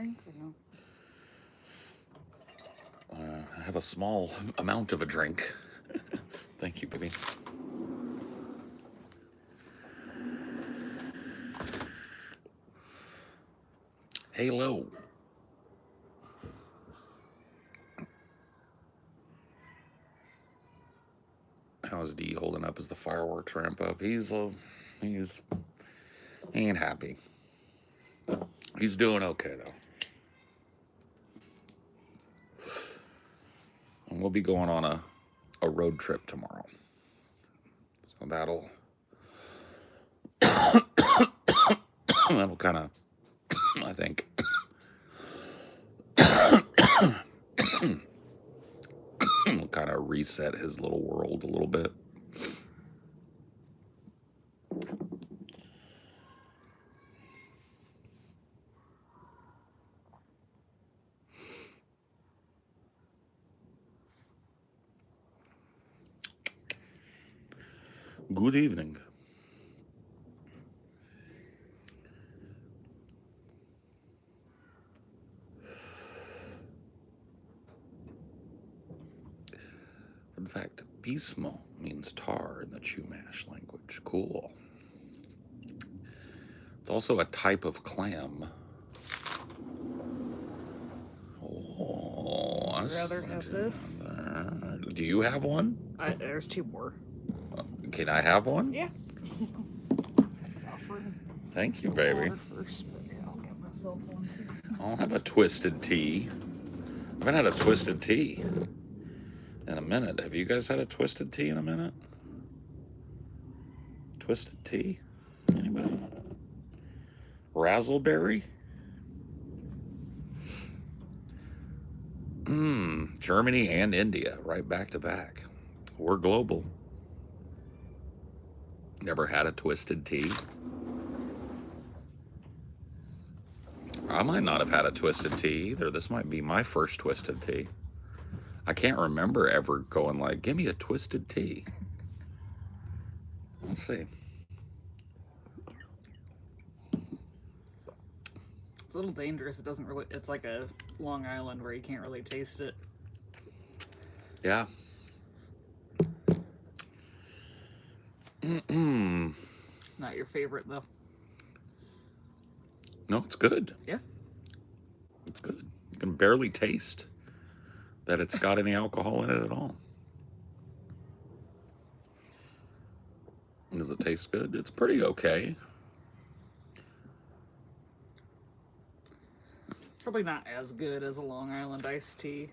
drink or no? I have a small amount of a drink. Thank you, baby. Hello. How's D holding up as the fireworks ramp up? He ain't happy. He's doing okay though. And we'll be going on a road trip tomorrow. So that'll kind of, I think, will kind of reset his little world a little bit. Good evening. In fact, pismo means tar in the Chumash language. Cool. It's also a type of clam. Oh, I'd rather have this. Do you have one? There's two more. Can I have one? Yeah. Just offering. Thank you, baby. First, but yeah, I'll get myself one too. I'll have a twisted tea. I haven't had a twisted tea in a minute. Have you guys had a twisted tea in a minute? Twisted tea? Anybody? Razzleberry? Germany and India, right back to back. We're global. Never had a twisted tea? I might not have had a twisted tea either. This might be my first twisted tea. I can't remember ever going like, give me a twisted tea. Let's see. It's a little dangerous. It doesn't really. It's like a Long Island where you can't really taste it. Yeah. Not your favorite though. No, it's good. Yeah. It's good. You can barely taste that it's got any alcohol in it at all. Does it taste good? It's pretty okay. Probably not as good as a Long Island iced tea.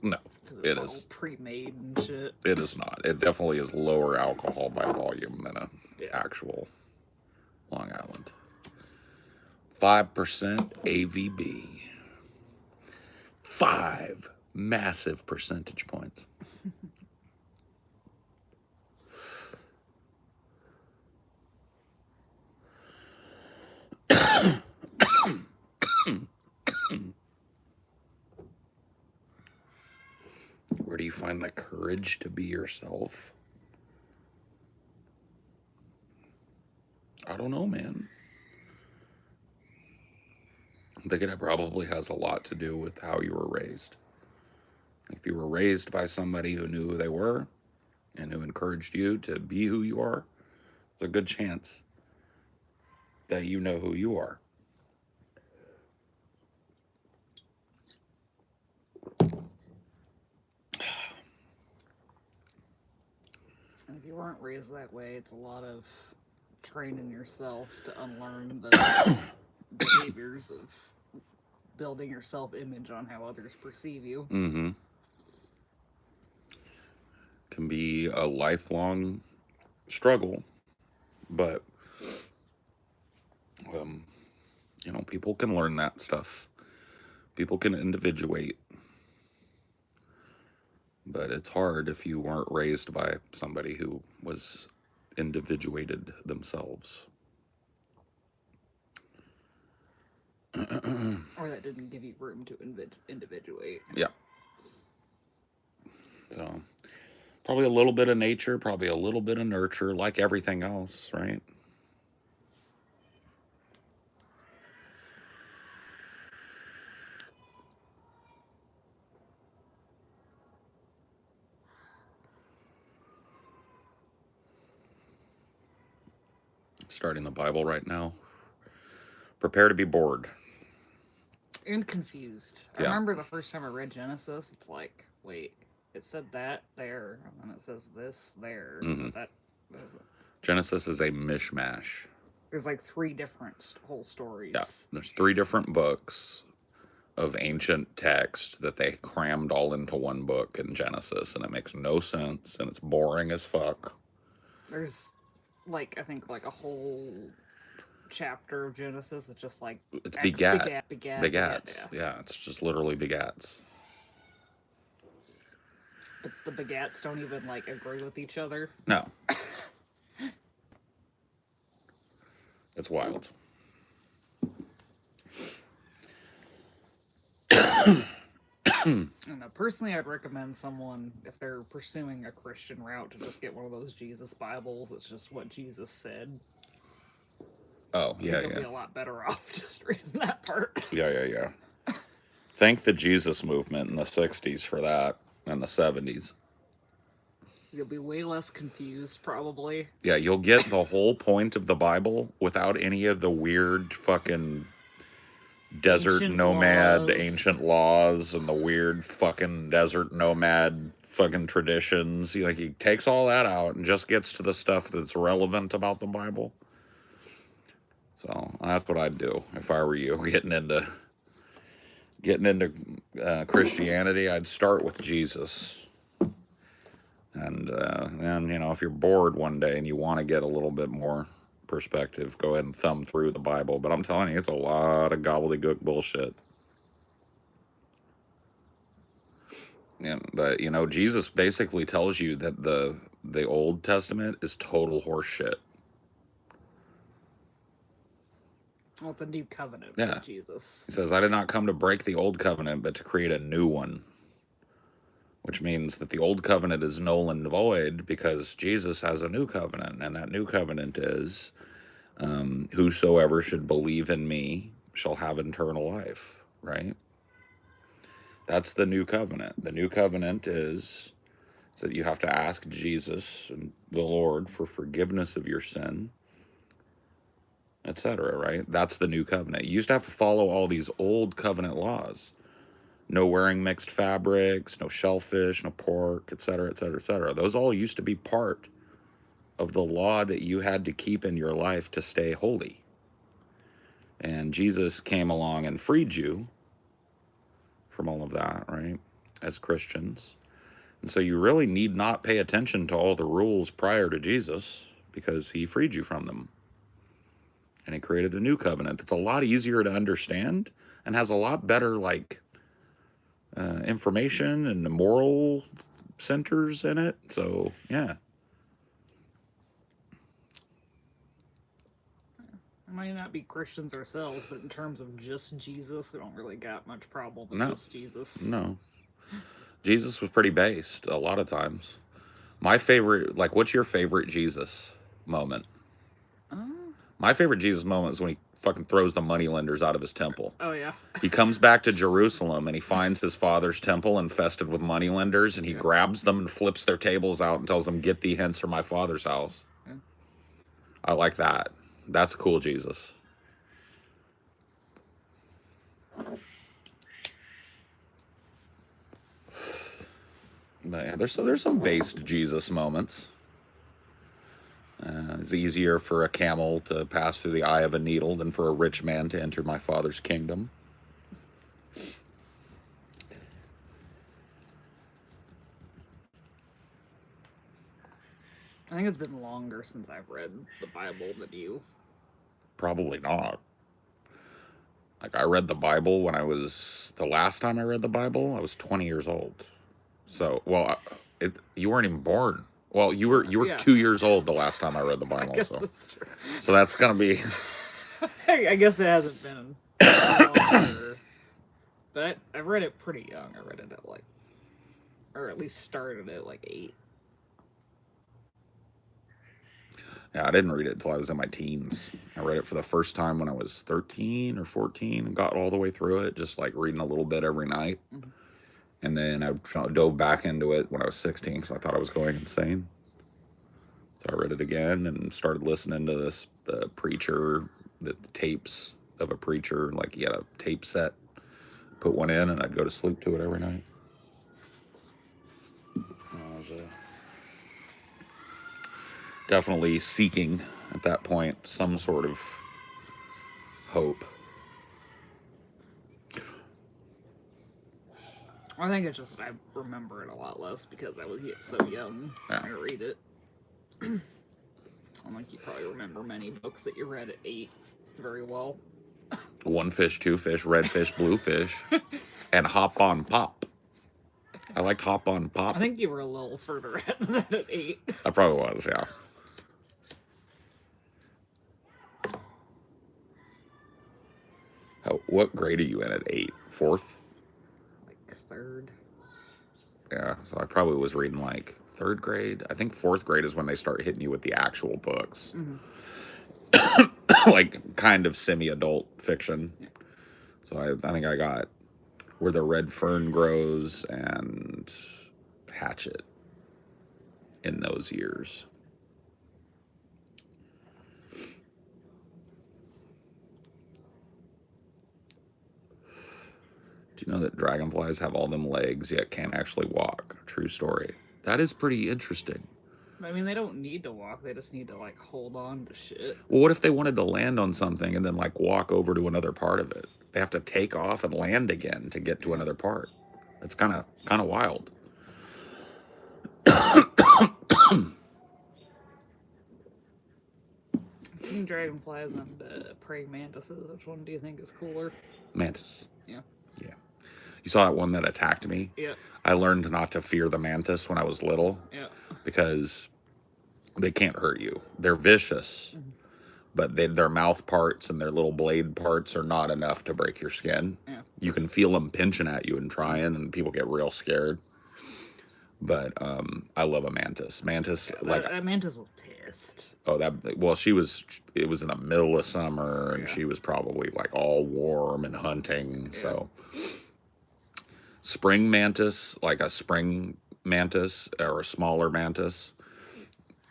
No, it all is pre-made and shit. It is not. It definitely is lower alcohol by volume than a actual Long Island. 5% AVB. 5 massive percentage points. Where do you find the courage to be yourself? I don't know, man. I'm thinking it probably has a lot to do with how you were raised. If you were raised by somebody who knew who they were and who encouraged you to be who you are, there's a good chance that you know who you are. And if you weren't raised that way, it's a lot of training yourself to unlearn the behaviors of building your self-image on how others perceive you. Mm-hmm. Can be a lifelong struggle, but people can learn that stuff. People can individuate, but it's hard if you weren't raised by somebody who was individuated themselves. Or that didn't give you room to individuate. Yeah. So, probably a little bit of nature, probably a little bit of nurture, like everything else, right? starting the Bible right now. Prepare to be bored. And confused. I Yeah. remember the first time I read Genesis, it's like, wait, it said that there, and then it says this there. Mhm. But that Genesis is a mishmash. there's like 3 different whole stories. Yeah. There's 3 different books of ancient text that they crammed all into one book in Genesis, and it makes no sense, and it's boring as fuck. There's like, I think like a whole chapter of Genesis. It's just like It's X begat. begats. Yeah, it's just literally begats. But the begats don't even like agree with each other. No. It's wild. And personally, I'd recommend someone, if they're pursuing a Christian route, to just get one of those Jesus Bibles. It's just what Jesus said. Oh, I think you'll be a lot better off just reading that part. Yeah. Thank the Jesus movement in the 60s for that, and the 70s. You'll be way less confused, probably. Yeah, you'll get the whole point of the Bible without any of the weird fucking desert Ancient nomad laws. ancient laws and the weird fucking desert nomad fucking traditions. He takes all that out and just gets to the stuff that's relevant about the Bible. So that's what I'd do if I were you, getting into Christianity. I'd start with Jesus. And then, if you're bored one day and you want to get a little bit more perspective, go ahead and thumb through the Bible. But I'm telling you, it's a lot of gobbledygook bullshit. Yeah, but, Jesus basically tells you that the Old Testament is total horse shit. Well, the new covenant Yeah. with Jesus. He says, I did not come to break the old covenant, but to create a new one. Which means that the old covenant is null and void because Jesus has a new covenant. And that new covenant is, whosoever should believe in me shall have eternal life, right? That's the new covenant. The new covenant is that you have to ask Jesus and the Lord for forgiveness of your sin, etc., right? That's the new covenant. You used to have to follow all these old covenant laws. No wearing mixed fabrics, no shellfish, no pork, etc., etc., etc. Those all used to be part of the law that you had to keep in your life to stay holy. And Jesus came along and freed you from all of that, right? As Christians. And so you really need not pay attention to all the rules prior to Jesus because he freed you from them. And he created a new covenant that's a lot easier to understand and has a lot better, information and the moral centers in it. So, yeah. We might not be Christians ourselves, but in terms of just Jesus, we don't really got much problem with just Jesus. No. Jesus was pretty based a lot of times. My favorite, what's your favorite Jesus moment? My favorite Jesus moment is when he fucking throws the moneylenders out of his temple. Oh, yeah. He comes back to Jerusalem and he finds his father's temple infested with moneylenders, and he grabs them and flips their tables out and tells them, "Get thee hence from my father's house." Yeah. I like that. That's cool, Jesus. But yeah, there's some based Jesus moments. It's easier for a camel to pass through the eye of a needle than for a rich man to enter my father's kingdom. I think it's been longer since I've read the Bible than you. Probably not. I read the Bible the last time I read the Bible, I was 20 years old. So, you weren't even born. Well, you were 2 years old the last time I read the Bible. I guess that's true. So that's gonna be. I guess it hasn't been longer, but I read it pretty young. I read it at or at least started at 8. Yeah, I didn't read it until I was in my teens. I read it for the first time when I was 13 or 14 and got all the way through it, just reading a little bit every night. Mm-hmm. And then I dove back into it when I was 16 because I thought I was going insane. So I read it again and started listening to this preacher, the tapes of a preacher. Like he had a tape set, put one in, and I'd go to sleep to it every night. I was definitely seeking at that point some sort of hope. I think it's just I remember it a lot less because I was so young when I read it. I'm like, you probably remember many books that you read at 8 very well. One fish, two fish, red fish, blue fish, and hop on pop. I liked hop on pop. I think you were a little further ahead than that at 8. I probably was, yeah. What grade are you in at 8? 4th? Like 3rd. Yeah, so I probably was reading like 3rd grade. I think 4th grade is when they start hitting you with the actual books. Like kind of semi-adult fiction. Yeah. So I think I got Where the Red Fern Grows and Hatchet in those years. Do you know that dragonflies have all them legs yet can't actually walk? True story. That is pretty interesting. I mean, they don't need to walk. They just need to, like, hold on to shit. Well, what if they wanted to land on something and then, like, walk over to another part of it? They have to take off and land again to get to another part. It's kind of wild. Between dragonflies and praying mantises, which one do you think is cooler? Mantis. Yeah. Yeah. You saw that one that attacked me? Yeah. I learned not to fear the mantis when I was little. Yeah. Because they can't hurt you. They're vicious, but their mouth parts and their little blade parts are not enough to break your skin. Yeah. You can feel them pinching at you and trying, and people get real scared. But I love a mantis. Mantis, yeah, that mantis was pissed. Oh, it was in the middle of summer, and she was probably like all warm and hunting. Yeah. So spring mantis, like a spring mantis or a smaller mantis,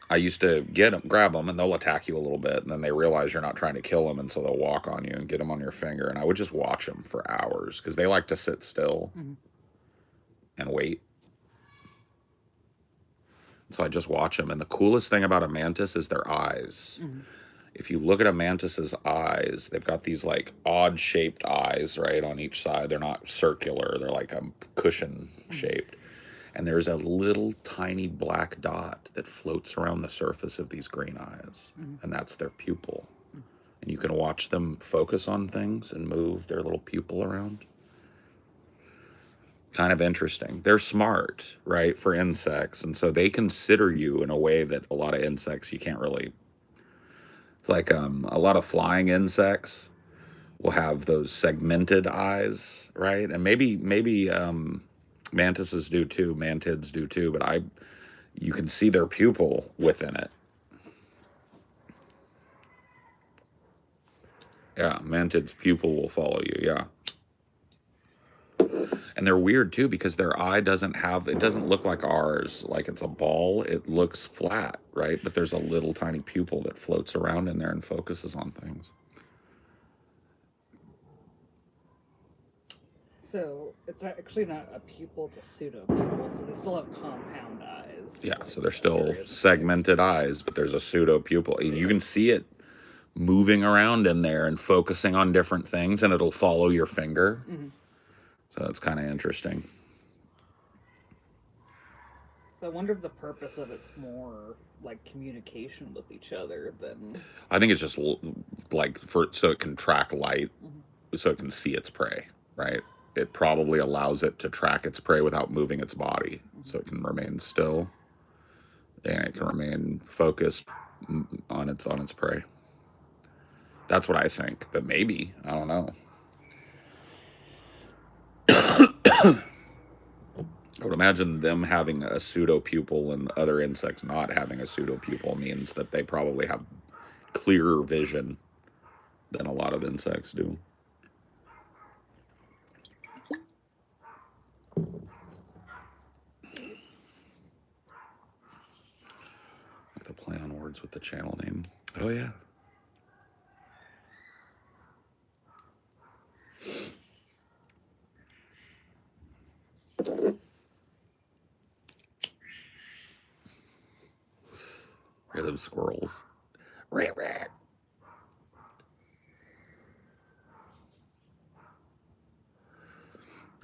I used to grab them, and they'll attack you a little bit, and then they realize you're not trying to kill them, and so they'll walk on you and get them on your finger. And I would just watch them for hours because they like to sit still and wait. So I just watch them, and the coolest thing about a mantis is their eyes. If you look at a mantis's eyes, they've got these like odd shaped eyes, right, on each side. They're not circular; they're like a cushion shaped. And there's a little tiny black dot that floats around the surface of these green eyes. And that's their pupil. And you can watch them focus on things and move their little pupil around. Kind of interesting. They're smart, right, for insects. And so they consider you in a way that a lot of insects you can't really. It's like a lot of flying insects will have those segmented eyes, right? And maybe mantises do too, mantids do too, but you can see their pupil within it. Yeah, mantid's pupil will follow you, yeah. And they're weird too because their eye doesn't look like ours, like it's a ball. It looks flat, right? But there's a little tiny pupil that floats around in there and focuses on things. So it's actually not a pupil, it's a pseudo-pupil, so they still have compound eyes. Yeah, so they're still segmented eyes, but there's a pseudo-pupil. You can see it moving around in there and focusing on different things, and it'll follow your finger. So it's kind of interesting. I wonder if the purpose of it's more like communication with each other than... I think it's just like so it can track light, so it can see its prey, right? It probably allows it to track its prey without moving its body, so it can remain still and it can remain focused on its prey. That's what I think, but maybe, I don't know. I would imagine them having a pseudo-pupil and other insects not having a pseudo-pupil means that they probably have clearer vision than a lot of insects do. To play That's what the channel name. Oh yeah. Hear those squirrels. Rat rat.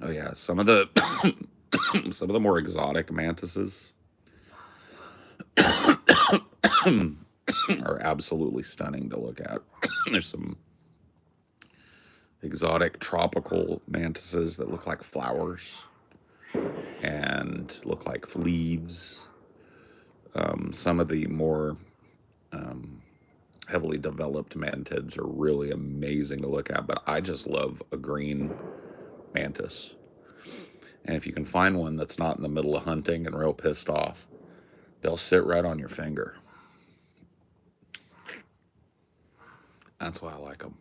Oh yeah, some of the some of the more exotic mantises are absolutely stunning to look at. There's some exotic tropical mantises that look like flowers and look like leaves. Some of the more heavily developed mantids are really amazing to look at, but I just love a green mantis. And if you can find one that's not in the middle of hunting and real pissed off, they'll sit right on your finger. That's why I like them.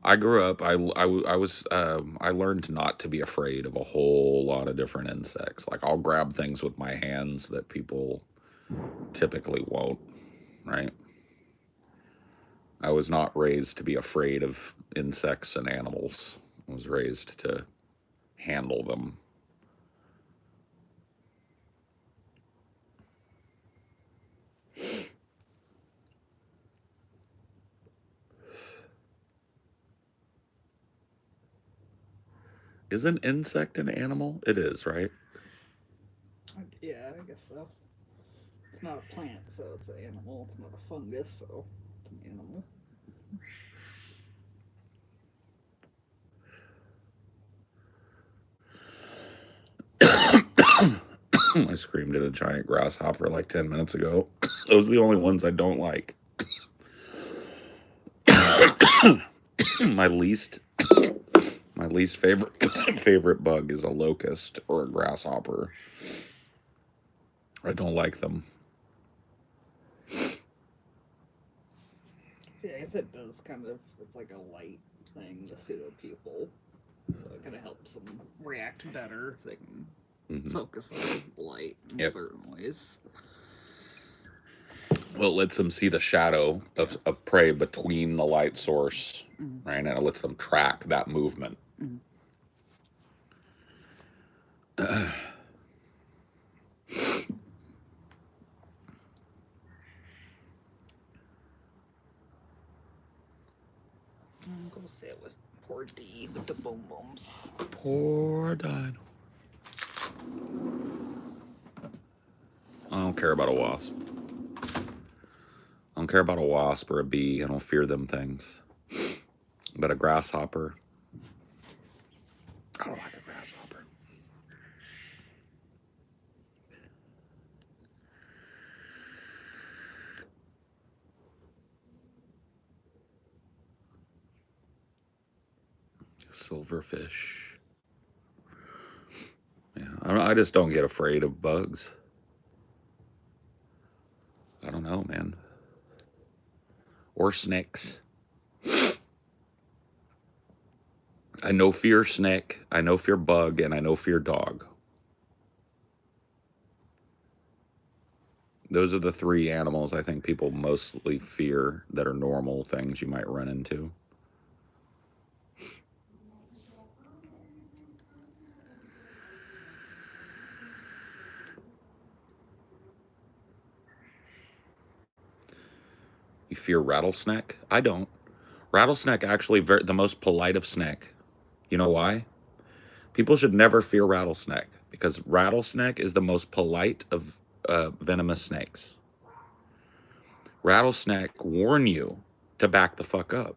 I grew up, I learned not to be afraid of a whole lot of different insects. Like, I'll grab things with my hands that people typically won't, right? I was not raised to be afraid of insects and animals. I was raised to handle them. Is an insect an animal? It is, right? Yeah, I guess so. It's not a plant, so it's an animal. It's not a fungus, so it's an animal. I screamed at a giant grasshopper like 10 minutes ago. Those are the only ones I don't like. my least favorite bug is a locust or a grasshopper. I don't like them. Yeah, I guess it does kind of, it's like a light thing to pseudo people. So it kind of helps them react better if they can focus on light in certain ways. Well, it lets them see the shadow of prey between the light source, right? And it lets them track that movement. Go say it with poor D with the boom booms. Poor dino. I don't care about a wasp. I don't care about a wasp or a bee. I don't fear them things. But a grasshopper, I don't like a grasshopper. Silverfish. Yeah, I just don't get afraid of bugs. I don't know, man. Or snakes. I know fear snake, I know fear bug, and I know fear dog. Those are the three animals I think people mostly fear that are normal things you might run into. You fear rattlesnake? I don't. Rattlesnake actually the most polite of snake. You know why? People should never fear rattlesnake because rattlesnake is the most polite of venomous snakes. Rattlesnake warn you to back the fuck up.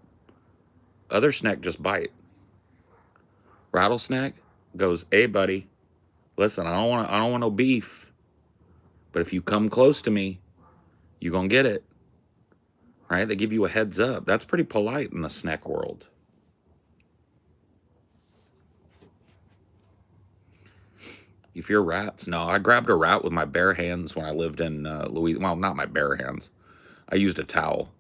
Other snake just bite. Rattlesnake goes, "Hey buddy, listen, I don't want no beef, but if you come close to me, you gonna get it." Right? They give you a heads up. That's pretty polite in the snake world. You fear rats? No, I grabbed a rat with my bare hands when I lived in Louisiana. Well, not my bare hands. I used a towel.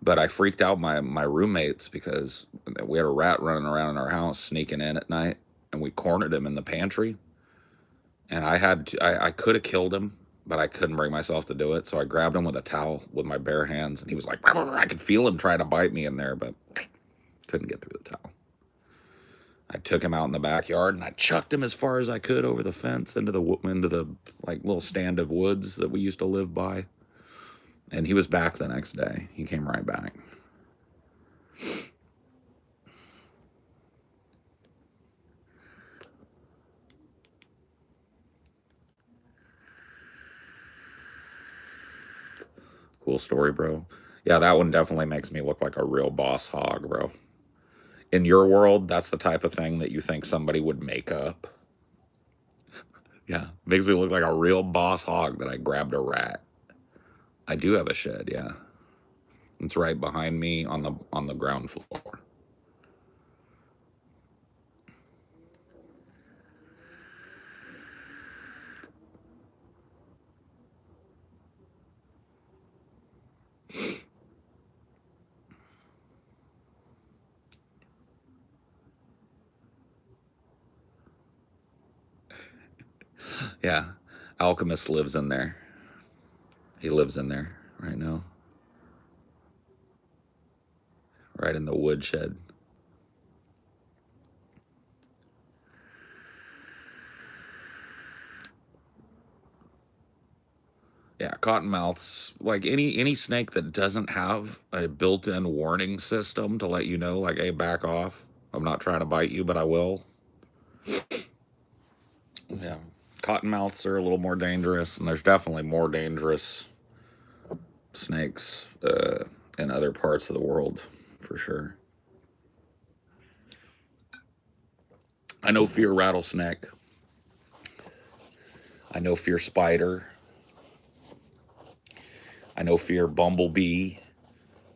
But I freaked out my roommates because we had a rat running around in our house, sneaking in at night, and we cornered him in the pantry. And I could have killed him, but I couldn't bring myself to do it. So I grabbed him with a towel with my bare hands, and he was like, I could feel him trying to bite me in there, but couldn't get through the towel. I took him out in the backyard and I chucked him as far as I could over the fence into the like little stand of woods that we used to live by. And he was back the next day. He came right back. Cool story, bro. Yeah, that one definitely makes me look like a real boss hog, bro. In your world, that's the type of thing that you think somebody would make up. Yeah, makes me look like a real boss hog that I grabbed a rat. I do have a shed, yeah. It's right behind me on the ground floor. Yeah, Alchemist lives in there. He lives in there right now, right in the woodshed. Yeah, cottonmouths, like any snake that doesn't have a built-in warning system to let you know, like, hey, back off. I'm not trying to bite you, but I will. Yeah, cottonmouths are a little more dangerous, and there's definitely more dangerous snakes in other parts of the world, for sure. I know fear rattlesnake. I know fear spider. I know fear bumblebee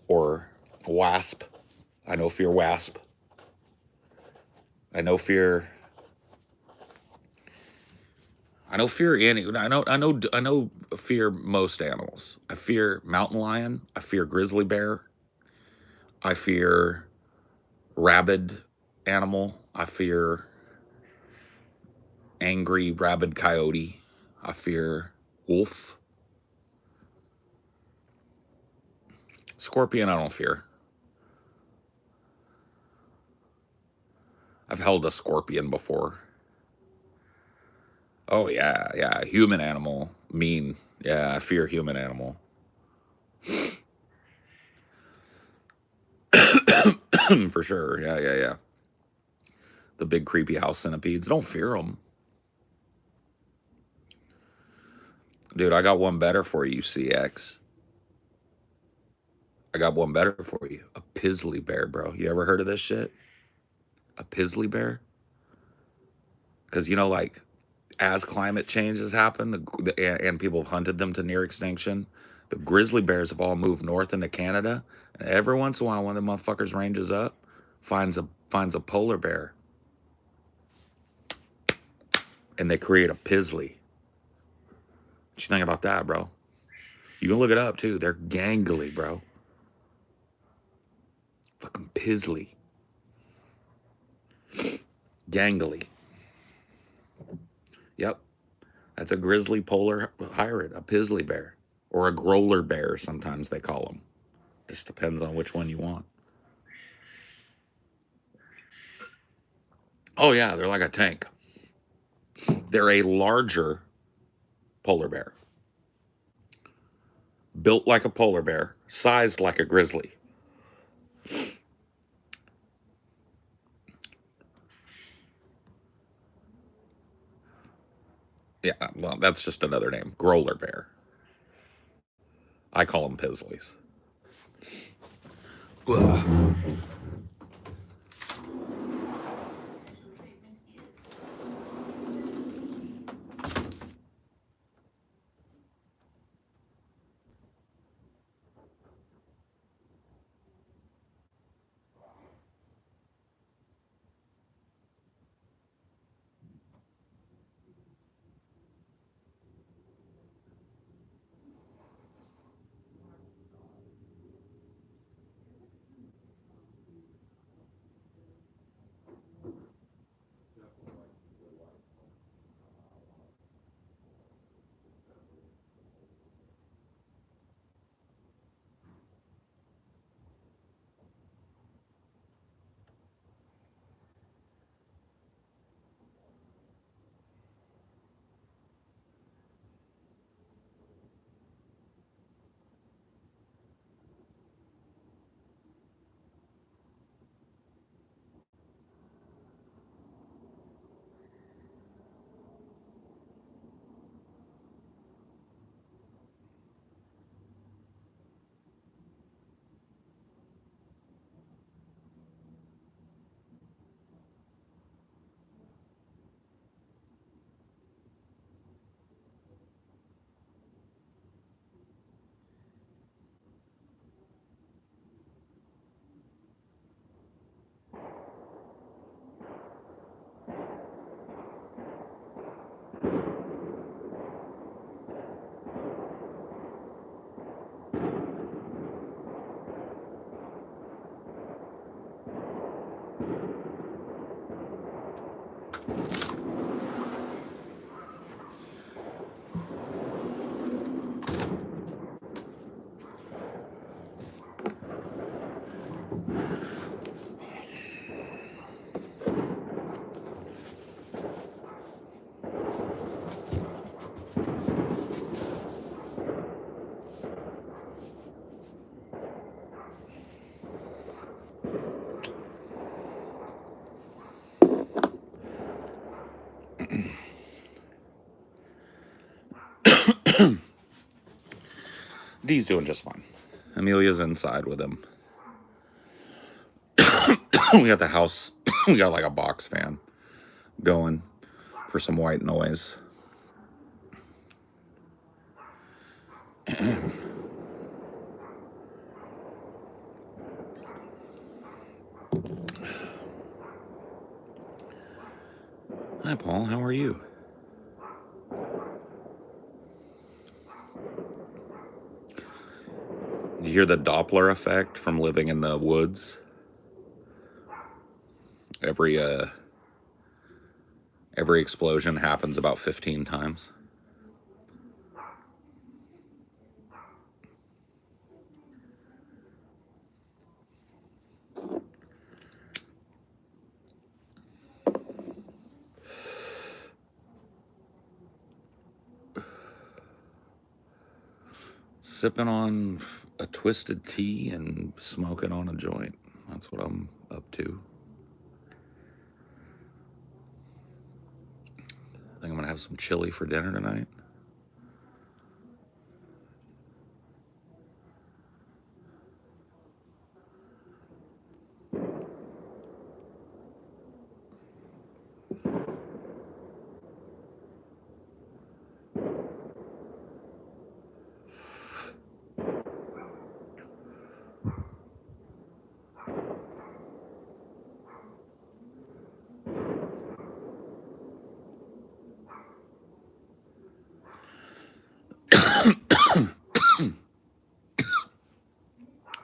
or wasp. I know fear wasp. I know fear. I know fear any. I know fear most animals. I fear mountain lion. I fear grizzly bear. I fear rabid animal. I fear angry rabid coyote. I fear wolf. Scorpion, I don't fear. I've held a scorpion before. Oh yeah, yeah. Human animal, mean. Yeah, I fear human animal. For sure. Yeah, yeah, yeah. The big creepy house centipedes. Don't fear them. Dude, I got one better for you, CX. I got one better for you. A pizzly bear, bro. You ever heard of this shit? A pizzly bear? Because, like, as climate changes happen and people have hunted them to near extinction, the grizzly bears have all moved north into Canada. And every once in a while, one of the motherfuckers ranges up, finds a polar bear, and they create a pizzly. What you think about that, bro? You can look it up, too. They're gangly, bro. Fucking pizzly. Gangly. Yep. That's a grizzly polar hybrid, a pizzly bear. Or a growler bear, sometimes they call them. Just depends on which one you want. Oh, yeah, they're like a tank. They're a larger polar bear. Built like a polar bear, sized like a grizzly. Yeah, well, that's just another name. Growler bear. I call them pizzlies. Ugh. Dee's doing just fine. Amelia's inside with him. We got the house, we got like a box fan going for some white noise. Hi, Paul. How are you? You hear the Doppler effect from living in the woods? Every explosion happens about 15 times. Sipping on a twisted tea and smoking on a joint. That's what I'm up to. I think I'm gonna have some chili for dinner tonight.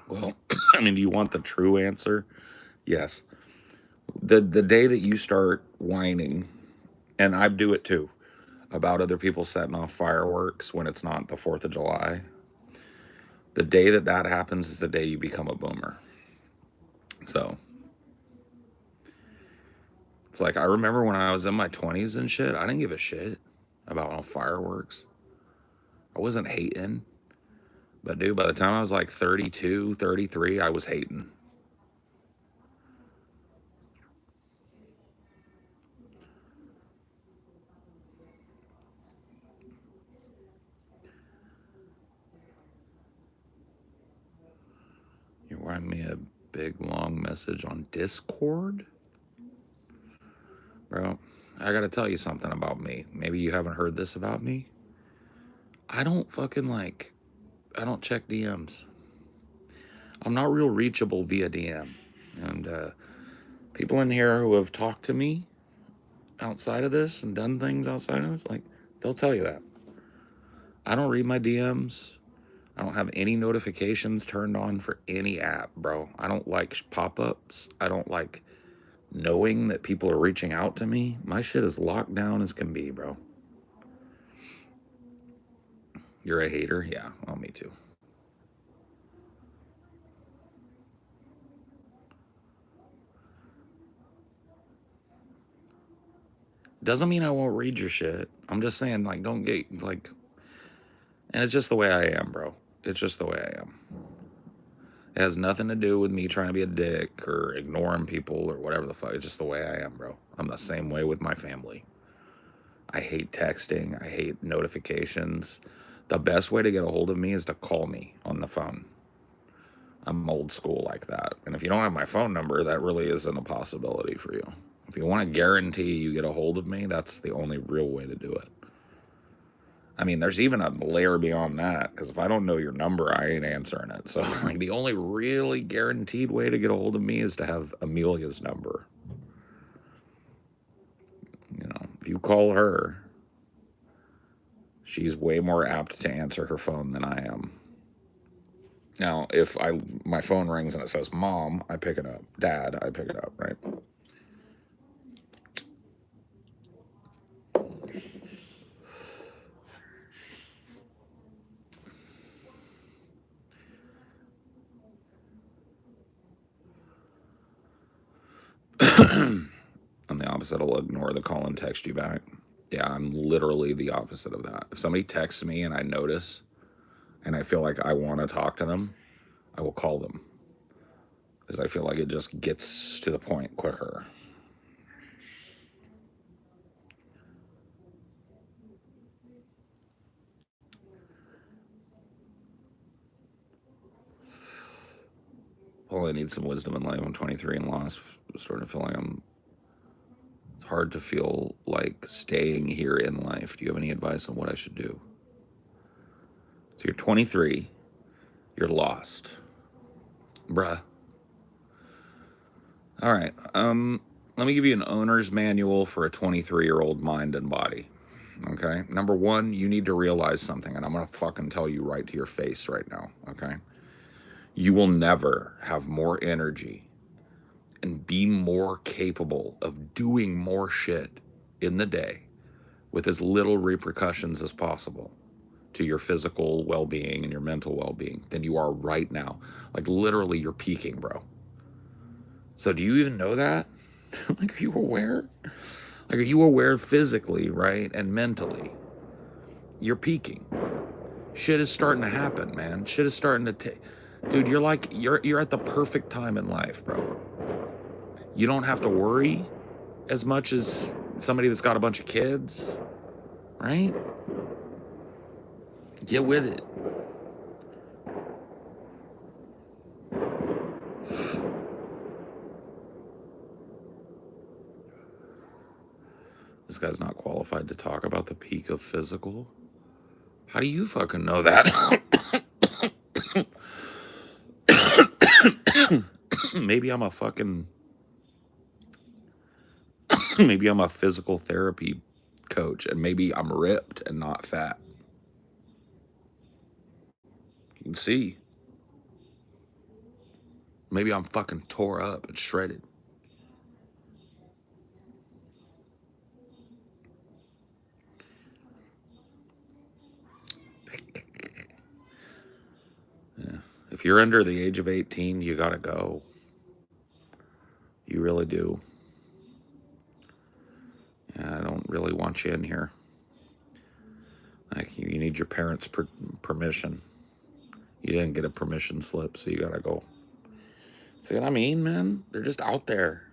Well, I mean, do you want the true answer? Yes. The day that you start whining, and I do it too, about other people setting off fireworks when it's not the 4th of July, the day that that happens is the day you become a boomer. So it's like, I remember when I was in my 20s and shit, I didn't give a shit about no fireworks. I wasn't hating. But dude, by the time I was like 32, 33, I was hating. You write me a big long message on Discord? Bro, I gotta tell you something about me. Maybe you haven't heard this about me. I don't check DMs. I'm not real reachable via DM. And people in here who have talked to me outside of this and done things outside of this, like, they'll tell you that. I don't read my DMs. I don't have any notifications turned on for any app, bro. I don't like pop-ups. I don't like knowing that people are reaching out to me. My shit is locked down as can be, bro. You're a hater? Yeah, well, me too. Doesn't mean I won't read your shit. I'm just saying, like, don't get, like, and it's just the way I am, bro. It's just the way I am. It has nothing to do with me trying to be a dick or ignoring people or whatever the fuck. It's just the way I am, bro. I'm the same way with my family. I hate texting. I hate notifications. The best way to get a hold of me is to call me on the phone. I'm old school like that. And if you don't have my phone number, that really isn't a possibility for you. If you want to guarantee you get a hold of me, that's the only real way to do it. I mean, there's even a layer beyond that, because if I don't know your number, I ain't answering it. So, like, the only really guaranteed way to get a hold of me is to have Amelia's number. You know, if you call her, she's way more apt to answer her phone than I am. Now, if my phone rings and it says mom, I pick it up. Dad, I pick it up, right? I'm the opposite. I'll ignore the call and text you back. Yeah, I'm literally the opposite of that. If somebody texts me and I notice and I feel like I want to talk to them, I will call them. Because I feel like it just gets to the point quicker. Well, I need some wisdom in life. I'm 23 and lost. I'm starting to feel like it's hard to feel like staying here in life. Do you have any advice on what I should do? So you're 23, you're lost. Bruh. All right. Let me give you an owner's manual for a 23-year-old mind and body. Okay? Number one, you need to realize something, and I'm going to fucking tell you right to your face right now. Okay? You will never have more energy and be more capable of doing more shit in the day with as little repercussions as possible to your physical well-being and your mental well-being than you are right now. Like literally you're peaking, bro. So do you even know that? Like, are you aware? Like, are you aware physically, right? And mentally? You're peaking. Shit is starting to happen, man. Shit is starting to take. Dude, you're at the perfect time in life, bro. You don't have to worry as much as somebody that's got a bunch of kids, right? Get with it. This guy's not qualified to talk about the peak of physical. How do you fucking know that? Maybe I'm a fucking. Maybe I'm a physical therapy coach and maybe I'm ripped and not fat. You can see. Maybe I'm fucking tore up and shredded. Yeah. If you're under the age of 18, you gotta go. You really do. Yeah, I don't really want you in here. Like, you need your parents' permission. You didn't get a permission slip, so you gotta go. See what I mean, man? They're just out there.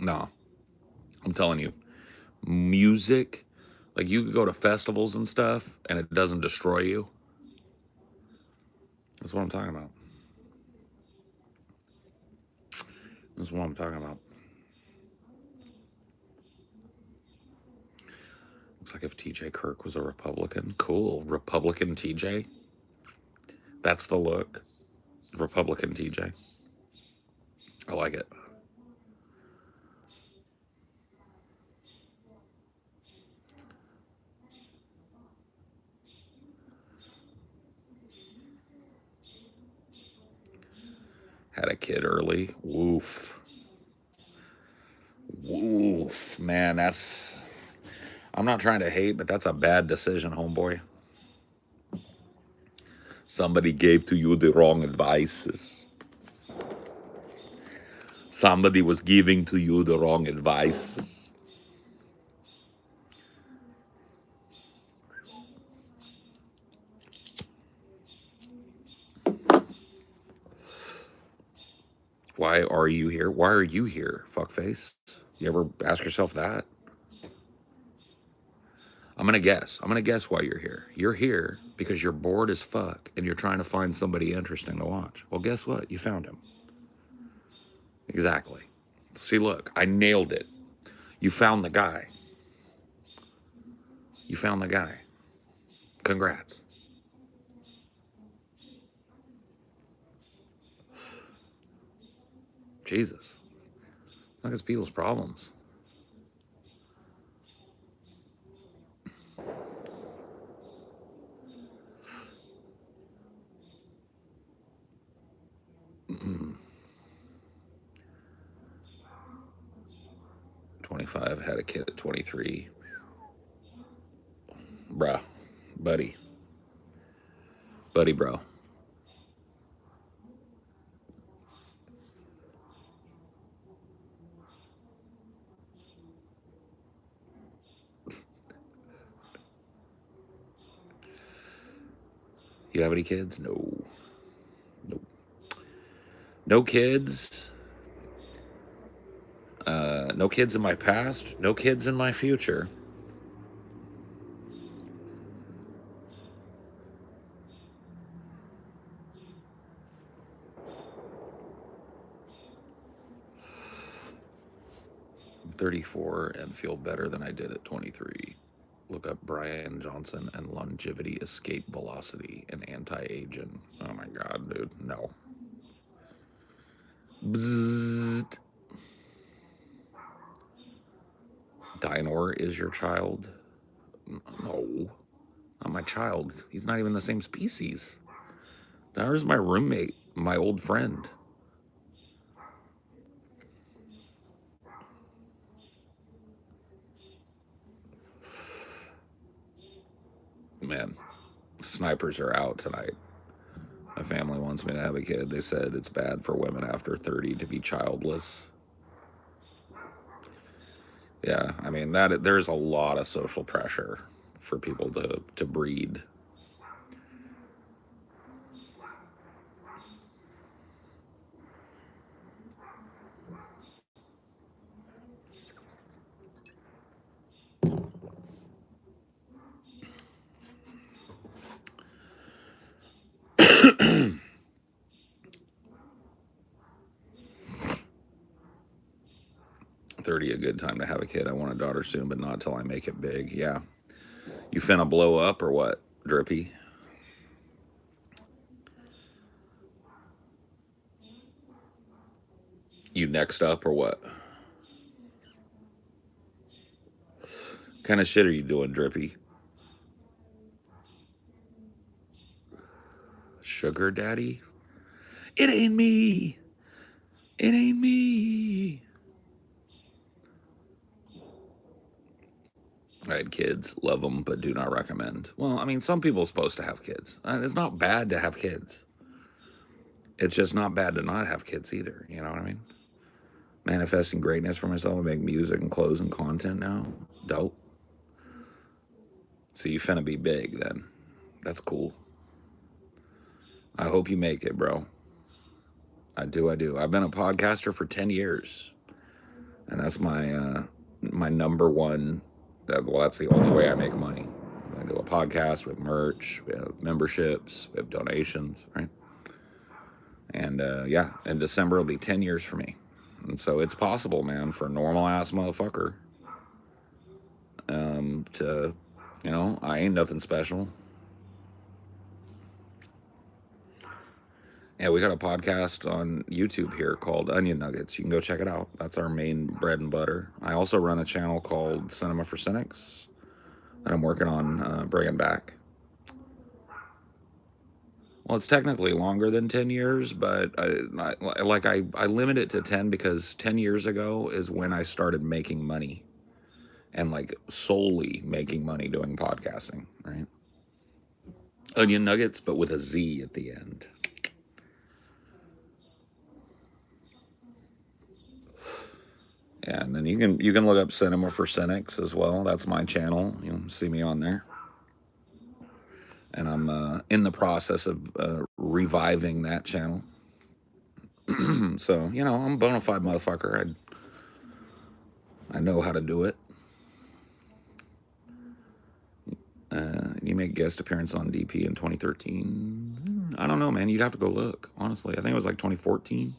No, I'm telling you, music, like you could go to festivals and stuff and it doesn't destroy you. That's what I'm talking about. That's what I'm talking about. Looks like if TJ Kirk was a Republican. Cool. Republican TJ. That's the look. Republican TJ. I like it. Had a kid early. Woof. Woof. Man, that's. I'm not trying to hate, but that's a bad decision, homeboy. Somebody gave to you the wrong advices. Somebody was giving to you the wrong advices. Why are you here? Why are you here, fuckface? You ever ask yourself that? I'm gonna guess. I'm gonna guess why you're here. You're here because you're bored as fuck and you're trying to find somebody interesting to watch. Well, guess what? You found him. Exactly. See, look, I nailed it. You found the guy. You found the guy. Congrats. Jesus. Look at people's problems. Mm-mm. 25, had a kid at 23. Bruh. Buddy. Buddy, bro. You have any kids? No. Nope. No kids. No kids in my past. No kids in my future. I'm 34 and feel better than I did at 23. Look up Brian Johnson and longevity, escape velocity, and anti-aging. Oh my god, dude, no. Bzzzt. Dinor is your child? No, not my child. He's not even the same species. Dinor's my roommate, my old friend. Man, snipers are out tonight. My family wants me to have a kid. They said it's bad for women after 30 to be childless. Yeah, I mean that there's a lot of social pressure for people to breed. $30 a good time to have a kid. I want a daughter soon, but not till I make it big. Yeah. You finna blow up or what, Drippy? You next up or what? Kind of shit are you doing, Drippy? Sugar daddy? It ain't me. It ain't me. I had kids, love them, but do not recommend. Well, I mean, some people are supposed to have kids. It's not bad to have kids. It's just not bad to not have kids either. You know what I mean? Manifesting greatness for myself. I make music and clothes and content now. Dope. So you finna be big then. That's cool. I hope you make it, bro. I do. I've been a podcaster for 10 years. And that's my number one. That's the only way I make money. I do a podcast, we have merch, we have memberships, we have donations, right? And yeah, in December it'll be 10 years for me. And so it's possible, man, for a normal ass motherfucker to, I ain't nothing special. Yeah, we got a podcast on YouTube here called Onion Nuggets. You can go check it out. That's our main bread and butter. I also run a channel called Cinema for Cynics that I'm working on bringing back. Well, it's technically longer than 10 years, but I limit it to 10 because 10 years ago is when I started making money and like solely making money doing podcasting, right? Onion Nuggets, but with a Z at the end. Yeah, and then you can look up Cinema for Cynics as well. That's my channel. You'll see me on there. And I'm in the process of reviving that channel. So, I'm a bona fide motherfucker. I know how to do it. You make guest appearance on DP in 2013. I don't know, man. You'd have to go look, honestly. I think it was like 2014.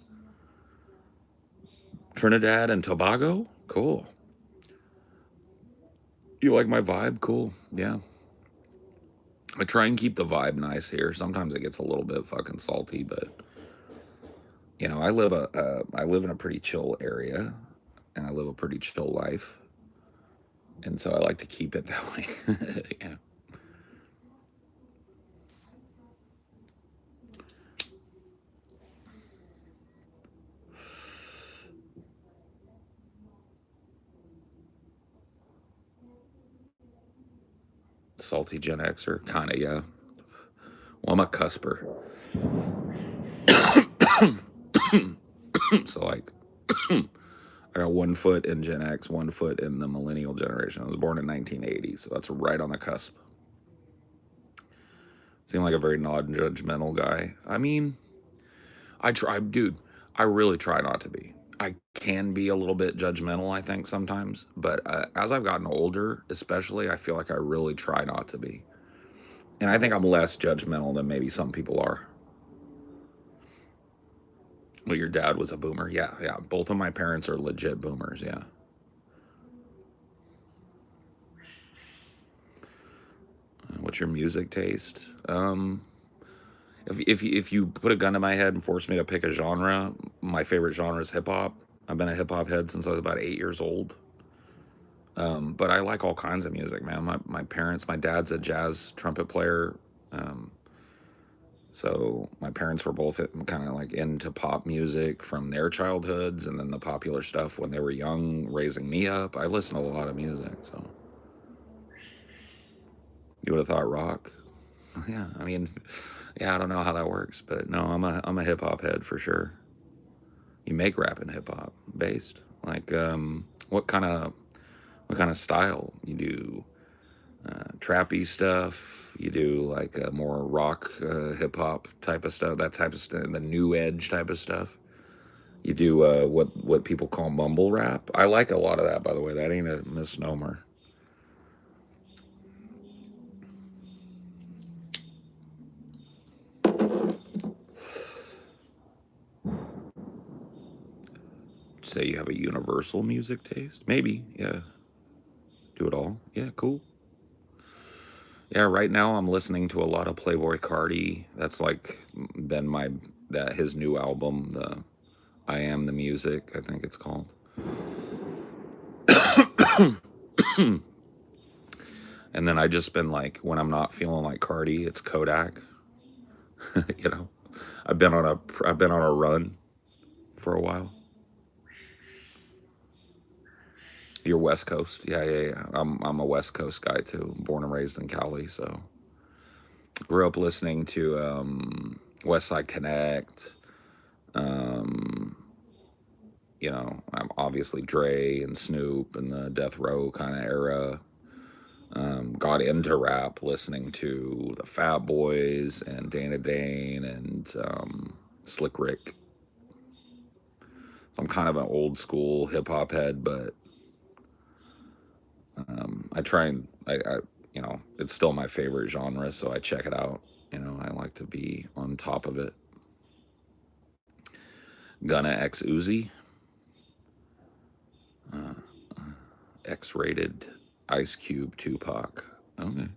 Trinidad and Tobago? Cool. You like my vibe? Cool. Yeah. I try and keep the vibe nice here. Sometimes it gets a little bit fucking salty, but I live in a pretty chill area, and I live a pretty chill life, and so I like to keep it that way. Yeah. Salty Gen Xer, kind of, yeah. Well, I'm a cusper. So, like, I got 1 foot in Gen X, 1 foot in the millennial generation. I was born in 1980, so that's right on the cusp. Seem like a very non-judgmental guy. I mean, dude, I really try not to be. I can be a little bit judgmental, I think, sometimes, but as I've gotten older, especially, I feel like I really try not to be. And I think I'm less judgmental than maybe some people are. Well, your dad was a boomer. Yeah, yeah. Both of my parents are legit boomers. Yeah. What's your music taste? If you put a gun to my head and force me to pick a genre, my favorite genre is hip hop. I've been a hip hop head since I was about 8 years old. But I like all kinds of music, man. My parents, my dad's a jazz trumpet player. Um, so my parents were both kind of like into pop music from their childhoods, and then the popular stuff when they were young, raising me up. I listen to a lot of music. So you would have thought rock. Yeah, I mean, yeah, I don't know how that works, but no, I'm a hip hop head for sure. You make rap and hip hop based. Like, what kind of style you do? Trappy stuff. You do like more rock, hip hop type of stuff. That type of stuff. The new edge type of stuff. You do what people call mumble rap. I like a lot of that, by the way. That ain't a misnomer. Say you have a universal music taste? Maybe, yeah. Do it all? Yeah, cool. Yeah, right now I'm listening to a lot of Playboy Cardi. That's like been his new album, the I Am the Music, I think it's called. And then I just been like, when I'm not feeling like Cardi, it's Kodak. you know, I've been on a run for a while. You're West Coast, yeah, yeah, yeah. I'm a West Coast guy too. Born and raised in Cali, so grew up listening to West Side Connect. Um, I'm obviously Dre and Snoop and the Death Row kind of era. Got into rap listening to the Fat Boys and Dana Dane and Slick Rick. So I'm kind of an old school hip hop head, but I try and it's still my favorite genre, so I check it out. I like to be on top of it. Gunna X Uzi, X-rated, Ice Cube, Tupac. Okay.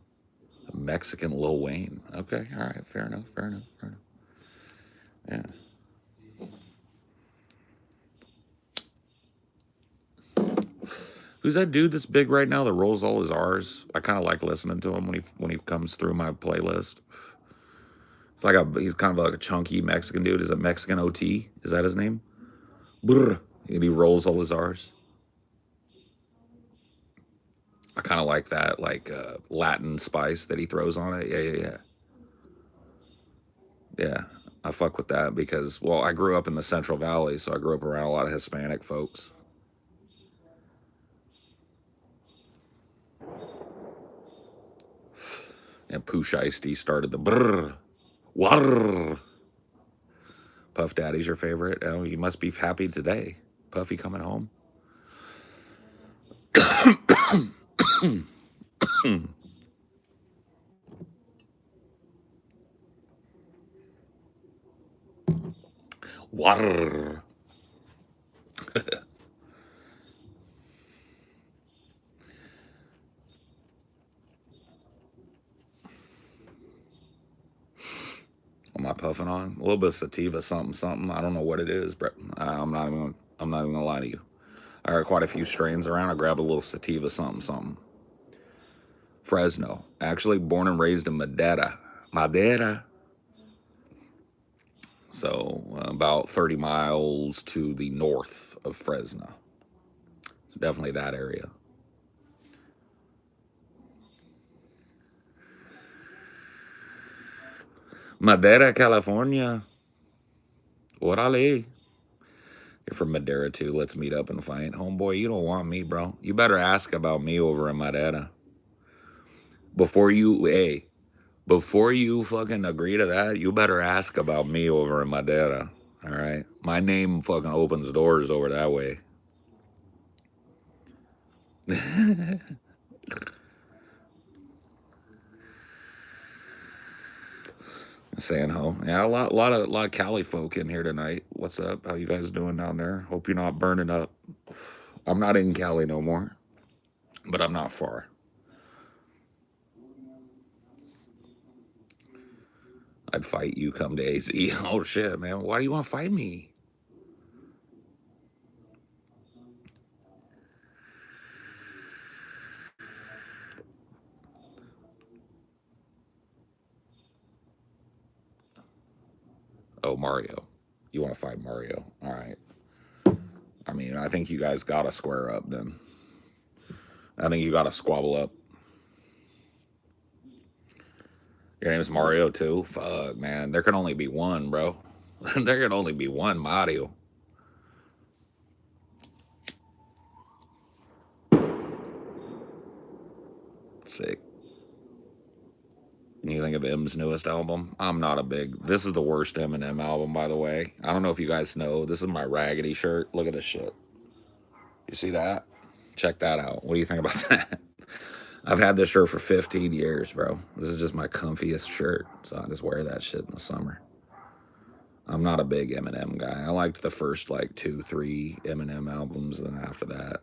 Mexican Lil Wayne. Okay, all right, fair enough, fair enough, fair enough. Yeah. Who's that dude that's big right now that rolls all his R's? I kind of like listening to him when he comes through my playlist. He's kind of like a chunky Mexican dude. Is it Mexican OT? Is that his name? Brr. And he rolls all his R's. I kind of like that, like Latin spice that he throws on it. Yeah, yeah, yeah. Yeah, I fuck with that because, well, I grew up in the Central Valley, so I grew up around a lot of Hispanic folks. And Pooh Shiesty started the brr, warr. Puff Daddy's your favorite? Oh, you must be happy today. Puffy coming home. Warr. Am I puffing on? A little bit of sativa, something, something. I don't know what it is, but I'm not even gonna lie to you. I got quite a few strains around. I grab a little sativa, something, something. Fresno. Actually, born and raised in Madera. Madera. So about 30 miles to the north of Fresno. So definitely that area. Madera, California. Orale. You're from Madera too. Let's meet up and fight. Homeboy, you don't want me, bro. You better ask about me over in Madera. Before you fucking agree to that, you better ask about me over in Madera. All right? My name fucking opens doors over that way. Saying ho. Yeah, a lot of Cali folk in here tonight. What's up? How you guys doing down there? Hope you're not burning up. I'm not in Cali no more, but I'm not far. I'd fight you come to AC. Oh shit, man. Why do you want to fight me? Oh, Mario. You want to fight Mario. All right. I mean, I think you guys got to square up then. I think you got to squabble up. Your name is Mario too? Fuck, man. There can only be one, bro. There can only be one Mario. Sick. You think of M's newest album? I'm not a big... This is the worst Eminem album, by the way. I don't know if you guys know. This is my raggedy shirt. Look at this shit. You see that? Check that out. What do you think about that? I've had this shirt for 15 years, bro. This is just my comfiest shirt. So I just wear that shit in the summer. I'm not a big Eminem guy. I liked the first, like, 2, 3 Eminem albums. Then after that...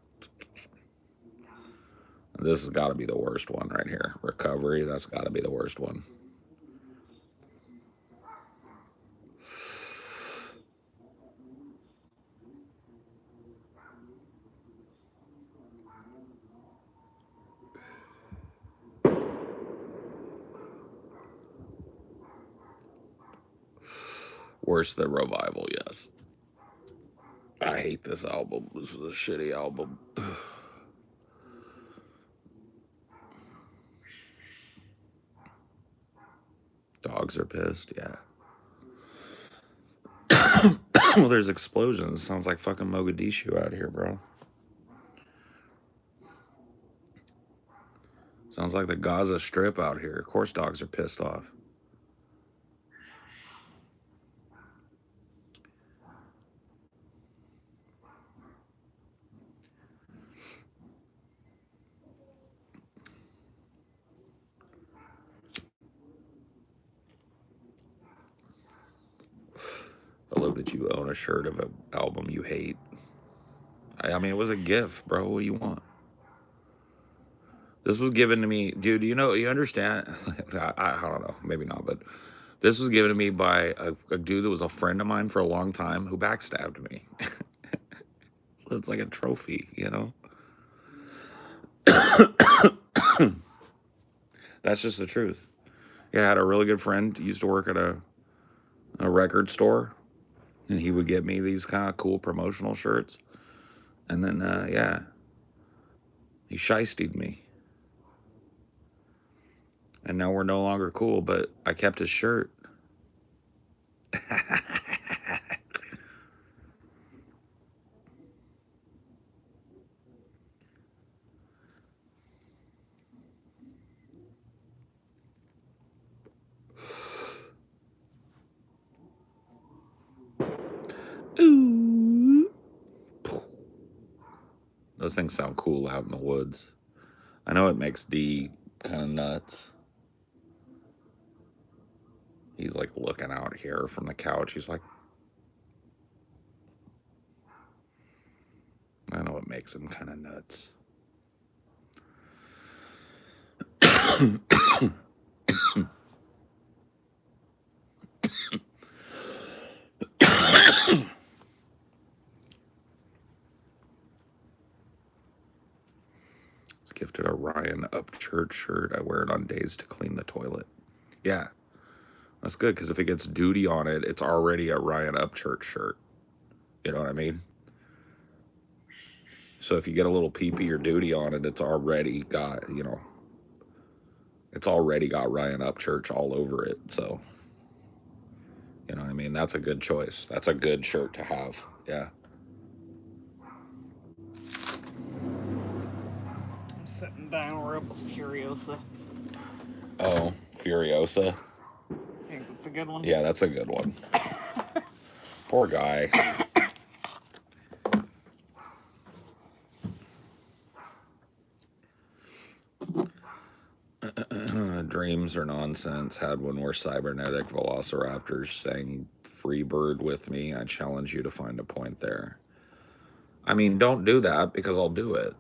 This has got to be the worst one right here. Recovery, that's got to be the worst one. Worse than Revival, yes. I hate this album. This is a shitty album. Dogs are pissed, yeah. Well, there's explosions. Sounds like fucking Mogadishu out here, bro. Sounds like the Gaza Strip out here. Of course dogs are pissed off. I love that you own a shirt of an album you hate. I mean, it was a gift, bro. What do you want? This was given to me, dude. You know, you understand? I don't know, maybe not, but this was given to me by a dude that was a friend of mine for a long time who backstabbed me. So it's like a trophy, you know? That's just the truth. Yeah, I had a really good friend, used to work at a record store, and he would get me these kind of cool promotional shirts. And then, yeah, he shiestied me. And now we're no longer cool, but I kept his shirt. Ooh. Those things sound cool out in the woods. I know it makes D kind of nuts. He's like looking out here from the couch. He's like, I know it makes him kind of nuts. It's gifted a Ryan Upchurch shirt. I wear it on days to clean the toilet. Yeah, that's good, because if it gets duty on it, it's already a Ryan Upchurch shirt. You know what I mean? So if you get a little pee-pee or duty on it, it's already got, you know, it's already got Ryan Upchurch all over it. So, you know what I mean? That's a good choice. That's a good shirt to have. Yeah. I'm sitting down real with Furiosa. Oh, Furiosa. I think that's a good one. Yeah, that's a good one. Poor guy. Dreams are nonsense. Had one where cybernetic velociraptors sang Freebird with me. I challenge you to find a point there. I mean, don't do that because I'll do it.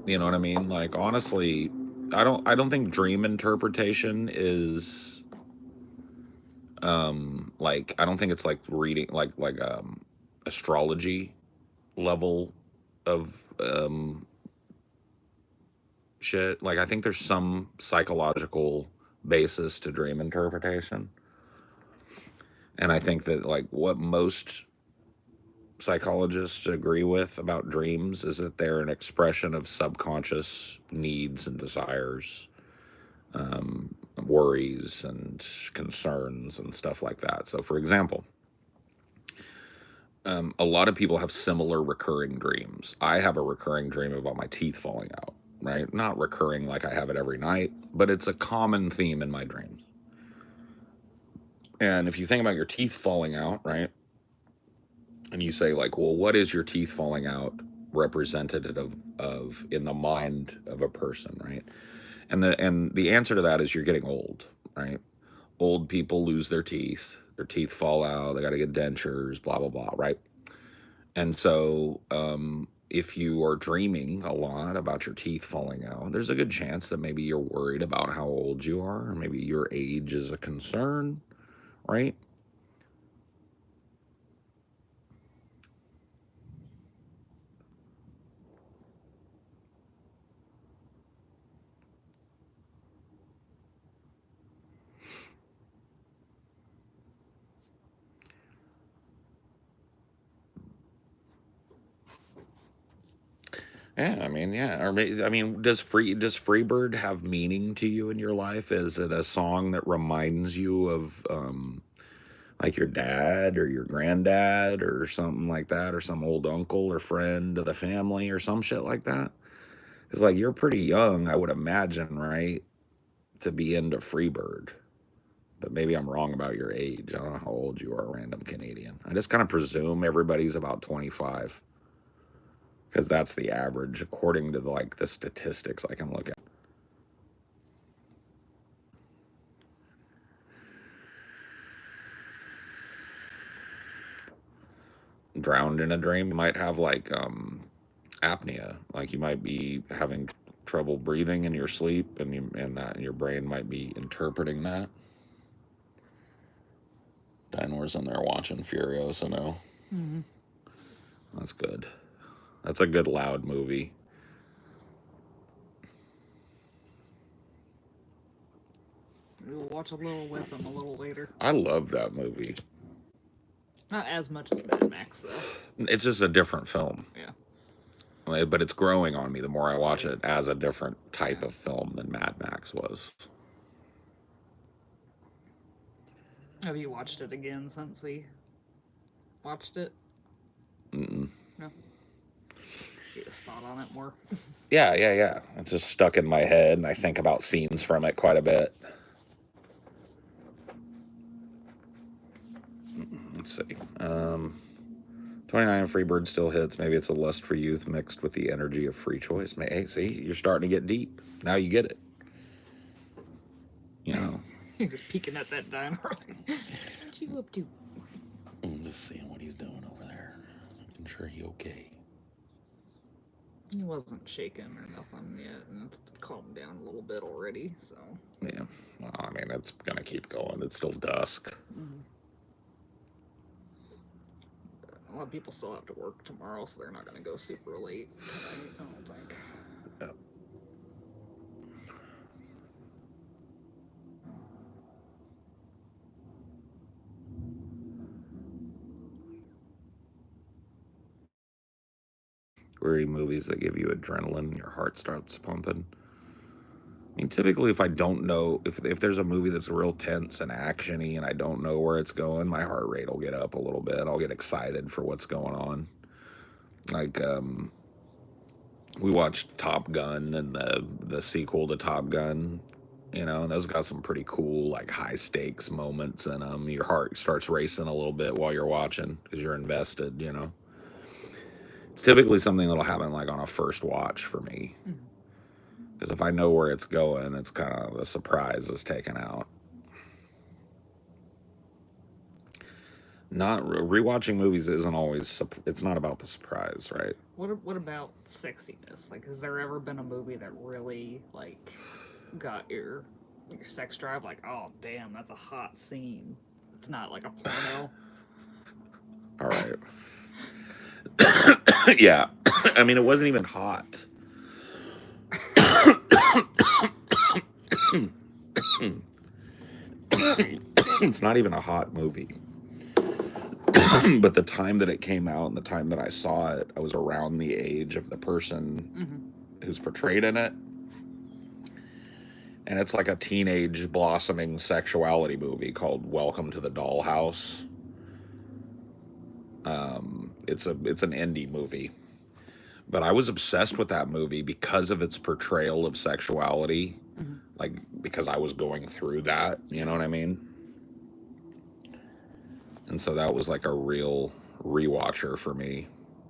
You know what I mean? Like, honestly, I don't think dream interpretation is like, I don't think it's like reading like astrology level of shit. Like, I think there's some psychological basis to dream interpretation. And I think that, like, what most psychologists agree with about dreams is that they're an expression of subconscious needs and desires, worries and concerns and stuff like that. So, for example, a lot of people have similar recurring dreams. I have a recurring dream about my teeth falling out, right? Not recurring like I have it every night, but it's a common theme in my dreams. And if you think about your teeth falling out, right? And you say, like, well, what is your teeth falling out representative of in the mind of a person, right? And the answer to that is you're getting old, right? Old people lose their teeth fall out, they got to get dentures, blah blah blah, right? And so if you are dreaming a lot about your teeth falling out, there's a good chance that maybe you're worried about how old you are, or maybe your age is a concern, right? Yeah, I mean, yeah. Or I mean, does Freebird have meaning to you in your life? Is it a song that reminds you of like your dad or your granddad or something like that, or some old uncle or friend of the family or some shit like that? Because, like, you're pretty young, I would imagine, right, to be into Freebird. But maybe I'm wrong about your age. I don't know how old you are, random Canadian. I just kind of presume everybody's about 25. Because that's the average according to like the statistics I can look at. Drowned in a dream, you might have like apnea, like you might be having trouble breathing in your sleep, and your brain might be interpreting that. Dinor's in there watching Furiosa now. Mm-hmm. That's good. That's a good loud movie. We'll watch a little with them a little later. I love that movie. Not as much as Mad Max, though. It's just a different film. Yeah. But it's growing on me the more I watch it as a different type of film than Mad Max was. Have you watched it again since we watched it? Mm-mm. No. You just thought on it more. Yeah. It's just stuck in my head, and I think about scenes from it quite a bit. Let's see. 29 Freebird still hits. Maybe it's a lust for youth mixed with the energy of free choice. Hey, see, you're starting to get deep. Now you get it. You know. You're just peeking at that dino. What you up to? I'm just seeing what he's doing over there. Making sure he's okay. He wasn't shaking or nothing yet, and it's calmed down a little bit already, so. Yeah. Well, I mean, it's going to keep going. It's still dusk. Mm-hmm. A lot of people still have to work tomorrow, so they're not going to go super late tonight, I don't think. Yep. Weary movies that give you adrenaline and your heart starts pumping. I mean, typically, if I don't know, if there's a movie that's real tense and actiony and I don't know where it's going, my heart rate will get up a little bit. I'll get excited for what's going on. Like, we watched Top Gun and the sequel to Top Gun You know, and those got some pretty cool, like, high stakes moments in them. Your heart starts racing a little bit while you're watching because you're invested, you know. It's typically something that'll happen, like, on a first watch for me. Mhm. Because if I know where it's going, it's kind of the surprise is taken out. Not rewatching movies isn't always, it's not about the surprise, right? What about sexiness? Like, has there ever been a movie that really like got your sex drive? Like, oh damn, that's a hot scene. It's not like a porno. All right. Yeah. I mean, it wasn't even hot. It's not even a hot movie. But the time that it came out and the time that I saw it, I was around the age of the person who's portrayed in it. And it's like a teenage blossoming sexuality movie called Welcome to the Dollhouse. It's an indie movie. But I was obsessed with that movie because of its portrayal of sexuality. Like, because I was going through that, you know what I mean? And so that was like a real rewatcher for me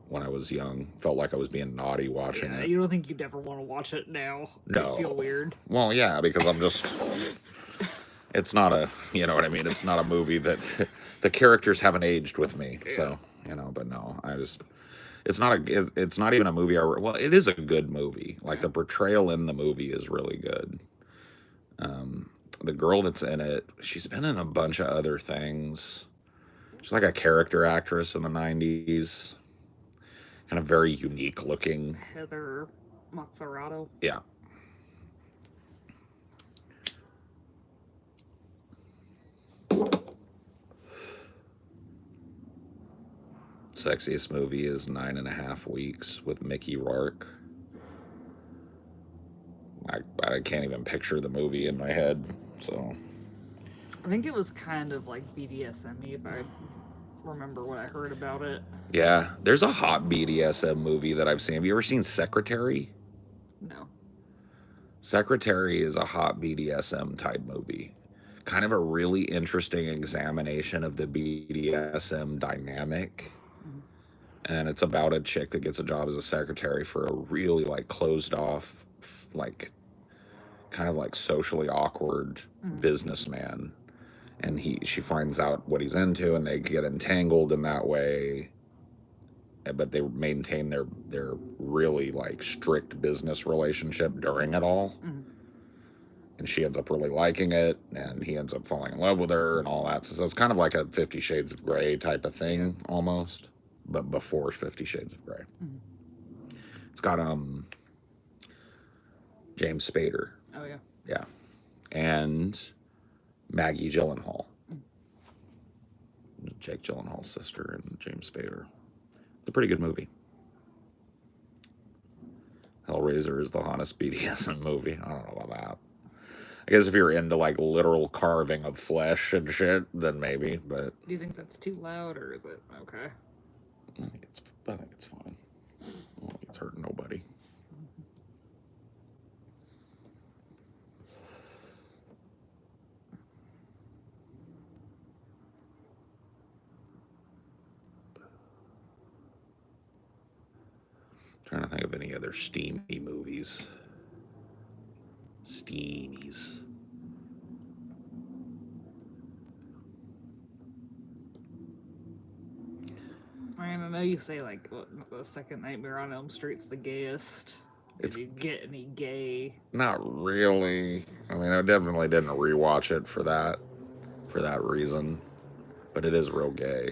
when I was young. Felt like I was being naughty watching Yeah, it. you don't think you'd ever want to watch it now? No. You feel weird. Well, yeah, because I'm just. It's not a, you know what I mean? It's not a movie that the characters haven't aged with me. Yeah. So, you know, but no, it's not even a movie. Well, it is a good movie. Like, the portrayal in the movie is really good. The girl that's in it, she's been in a bunch of other things. She's like a character actress in the 90s. Kind of very unique looking. Heather Mazzarato. Yeah. Sexiest movie is 9.5 Weeks with Mickey Rourke. I can't even picture the movie in my head, so. I think it was kind of like BDSM-y, if I remember what I heard about it. Yeah, there's a hot BDSM movie that I've seen. Have you ever seen Secretary? No. Secretary is a hot BDSM type movie. Kind of a really interesting examination of the BDSM dynamic. And it's about a chick that gets a job as a secretary for a really, like, closed off, like, kind of like socially awkward businessman. And she finds out what he's into, and they get entangled in that way. But they maintain their really, like, strict business relationship during it all. And she ends up really liking it, and he ends up falling in love with her and all that. So it's kind of like a 50 Shades of Grey type of thing, almost, but before 50 Shades of Grey. It's got James Spader. Oh yeah. Yeah. And Maggie Gyllenhaal. Jake Gyllenhaal's sister and James Spader. It's a pretty good movie. Hellraiser is the hottest BDSM movie. I don't know about that. I guess if you're into, like, literal carving of flesh and shit, then maybe, but. Do you think that's too loud, or is it okay? I think it's fine. I don't think it's hurting nobody. Trying to think of any other steamy movies. Steamies. I mean, I know you say, like, the second Nightmare on Elm Street's the gayest. Did you get any gay? Not really. I mean, I definitely didn't rewatch it for that reason. But it is real gay.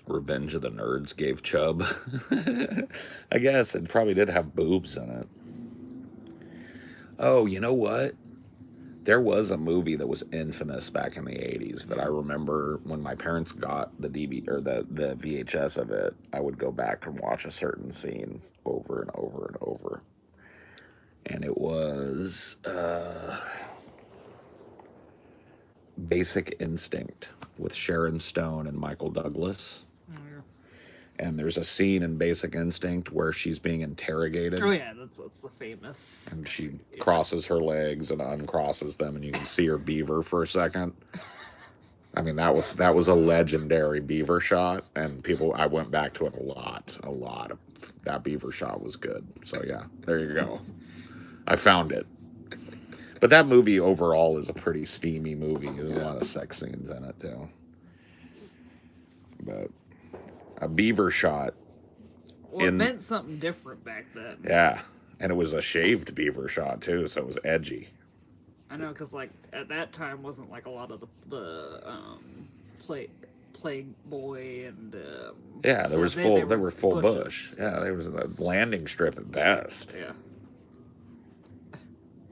Revenge of the Nerds gave chub. I guess it probably did have boobs in it. Oh, you know what? There was a movie that was infamous back in the 80s that I remember when my parents got the DVD or the VHS of it, I would go back and watch a certain scene over and over and over. And it was Basic Instinct with Sharon Stone and Michael Douglas. Oh, yeah. And there's a scene in Basic Instinct where she's being interrogated. Oh yeah, that's the famous. And she crosses her legs and uncrosses them, and you can see her beaver for a second. I mean, that was a legendary beaver shot, and I went back to it a lot. That beaver shot was good. So yeah, there you go. I found it. But that movie overall is a pretty steamy movie. There's a lot of sex scenes in it too. But a beaver shot. Well, it meant something different back then. Yeah, and it was a shaved beaver shot too, so it was edgy. I know, because like at that time wasn't like a lot of the Playboy and yeah, so there was full bush. Yeah, there was a landing strip at best. Yeah.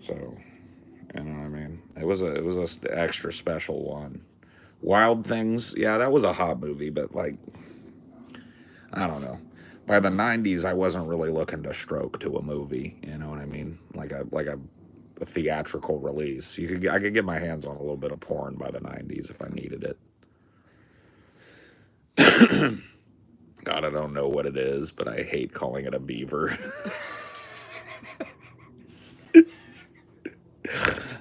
So, you know what I mean? It was a extra special one. Wild Things, yeah, that was a hot movie, but like, I don't know. By the 90s, I wasn't really looking to stroke to a movie. You know what I mean? Like a theatrical release. I could get my hands on a little bit of porn by the 90s if I needed it. God, I don't know what it is, but I hate calling it a beaver.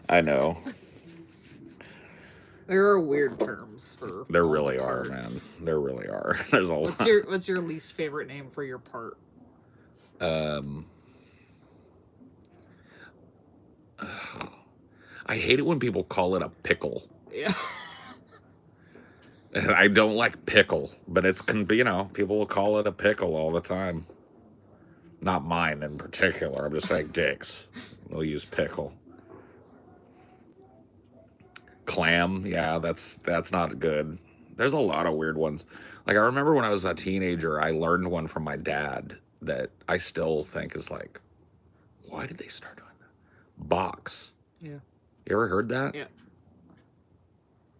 I know. There are weird terms for. There really are, man. There really are. There's a lot. What's your least favorite name for your part? I hate it when people call it a pickle. Yeah. I don't like pickle, but it's people will call it a pickle all the time. Not mine in particular. I'm just saying dicks. We'll use pickle. Clam, yeah, that's not good. There's a lot of weird ones. Like I remember when I was a teenager, I learned one from my dad that I still think is like, why did they start doing that? Box. Yeah. You ever heard that? Yeah.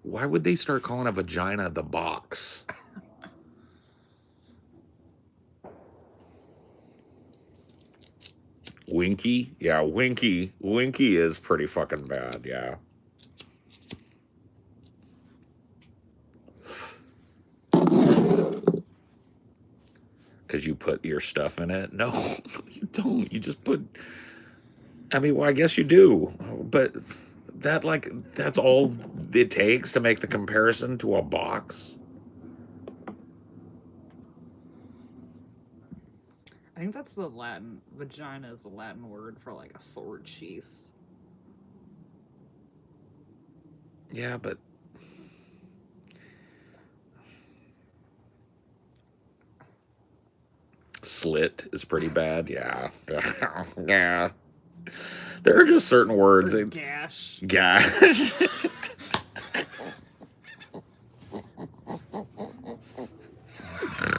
Why would they start calling a vagina the box? Winky? Yeah, Winky. Winky is pretty fucking bad, yeah. Because you put your stuff in it? No, you don't. You just put... I mean, well, I guess you do. But that's all it takes to make the comparison to a box? I think that's the Latin. Vagina is the Latin word for like a sword sheath. Yeah, but... Slit is pretty bad, yeah. Yeah. There are just certain words. Gash. Gash.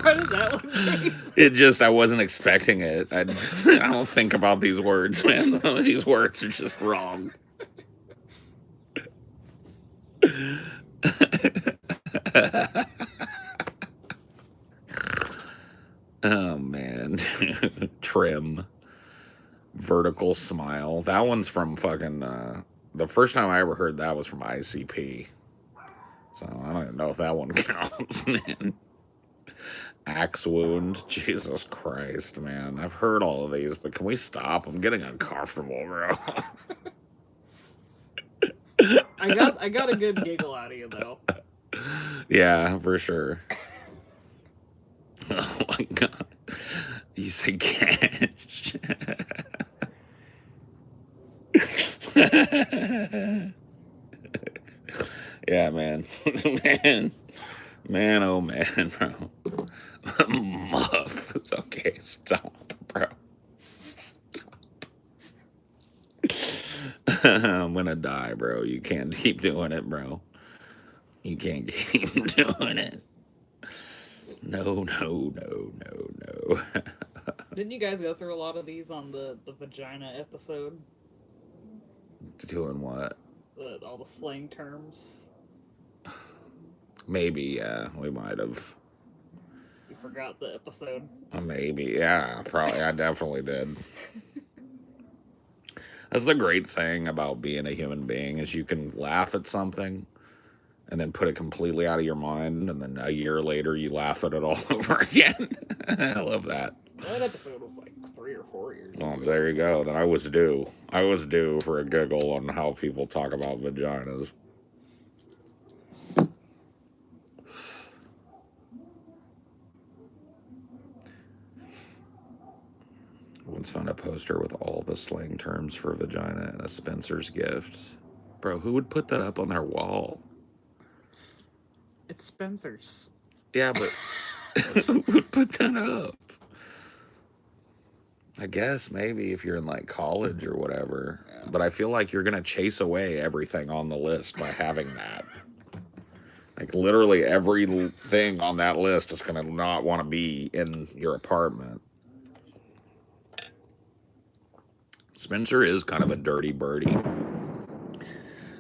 How did that one I wasn't expecting it. I don't think about these words, man. Some of these words are just wrong. Oh, man. Trim. Vertical smile. That one's from fucking... the first time I ever heard that was from ICP. So I don't even know if that one counts, man. Axe wound. Jesus Christ, man. I've heard all of these, but can we stop? I'm getting uncomfortable, bro. I got a good giggle out of you, though. Yeah, for sure. Oh, my God. You said cash. Yeah, man. Man, oh man, bro. Muff. Okay, stop, bro. Stop. I'm gonna die, bro. You can't keep doing it, bro. You can't keep doing it. No. Didn't you guys go through a lot of these on the vagina episode? Doing what? all the slang terms. Maybe, yeah, we might have. You forgot the episode. Maybe, yeah, probably. I definitely did. That's the great thing about being a human being is you can laugh at something and then put it completely out of your mind, and then a year later you laugh at it all over again. I love that. Well, that episode was like 3 or 4 years Well, ago. there you go. Then I was due. I was due for a giggle on how people talk about vaginas. Once found a poster with all the slang terms for vagina and a Spencer's gift. Bro, who would put that up on their wall? It's Spencer's. Yeah, but who would put that up? I guess maybe if you're in like college or whatever. Yeah. But I feel like you're going to chase away everything on the list by having that. Like literally everything on that list is going to not want to be in your apartment. Spencer is kind of a dirty birdie.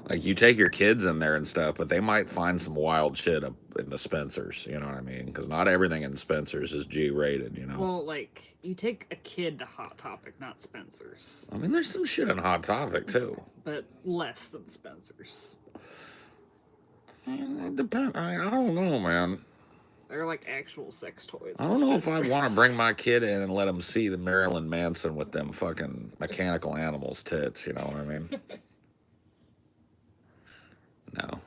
Like you take your kids in there and stuff, but they might find some wild shit up in the Spencers. You know what I mean? Because not everything in Spencers is G-rated. You know. Well, like you take a kid to Hot Topic, not Spencer's. I mean, there's some shit on Hot Topic too, but less than Spencer's. It depends. I don't know, man. They're like actual sex toys. I don't know if I'd want to bring my kid in and let him see the Marilyn Manson with them fucking mechanical animals tits. You know what I mean? No.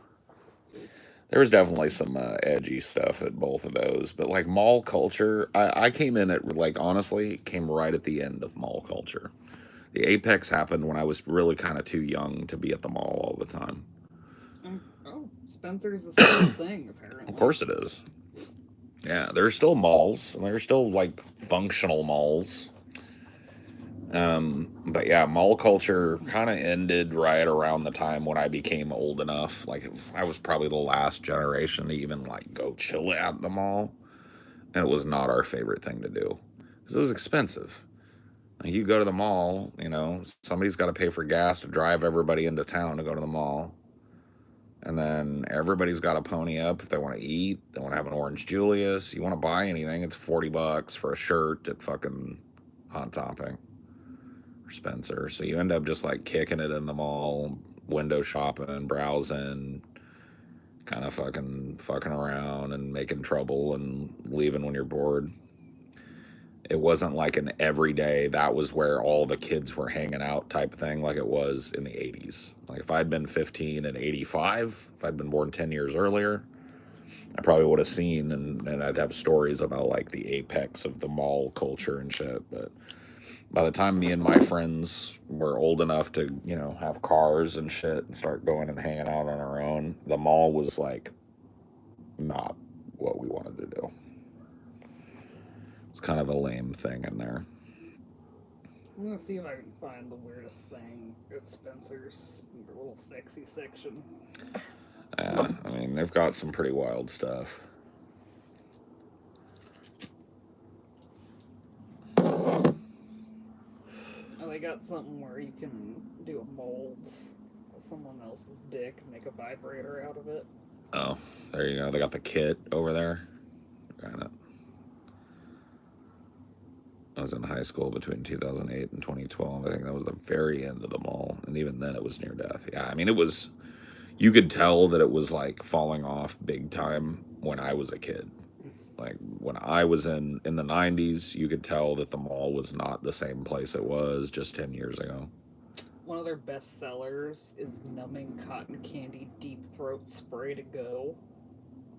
There was definitely some edgy stuff at both of those, but like mall culture, I came in at like honestly came right at the end of mall culture. The apex happened when I was really kind of too young to be at the mall all the time. Oh, Spencer's is still a thing apparently. Of course it is. Yeah, there's still malls, and there's still like functional malls. But yeah, mall culture kind of ended right around the time when I became old enough. Like I was probably the last generation to even like go chill at the mall, and it was not our favorite thing to do because it was expensive. Like you go to the mall, you know, somebody's got to pay for gas to drive everybody into town to go to the mall. And then everybody's got to pony up if they want to eat. They want to have an Orange Julius. You want to buy anything, it's $40 for a shirt at fucking Hot Topic or Spencer. So you end up just like kicking it in the mall, window shopping, browsing, kind of fucking around and making trouble and leaving when you're bored. It wasn't like an everyday, that was where all the kids were hanging out type thing like it was in the 80s. Like if I'd been 15 in 85, if I'd been born 10 years earlier, I probably would have seen and I'd have stories about like the apex of the mall culture and shit. But by the time me and my friends were old enough to, you know, have cars and shit and start going and hanging out on our own, the mall was like not what we wanted to do. It's kind of a lame thing in there. I'm gonna see if I can find the weirdest thing at Spencer's, their little sexy section. Yeah, I mean, they've got some pretty wild stuff. Oh, they got something where you can do a mold of someone else's dick and make a vibrator out of it. Oh, there you go. They got the kit over there. Got it. I was in high school between 2008 and 2012. I think that was the very end of the mall. And even then it was near death. Yeah, I mean, it was, you could tell that it was like falling off big time when I was a kid. Like when I was in the 90s, you could tell that the mall was not the same place it was just 10 years ago. One of their best sellers is numbing cotton candy deep throat spray to go.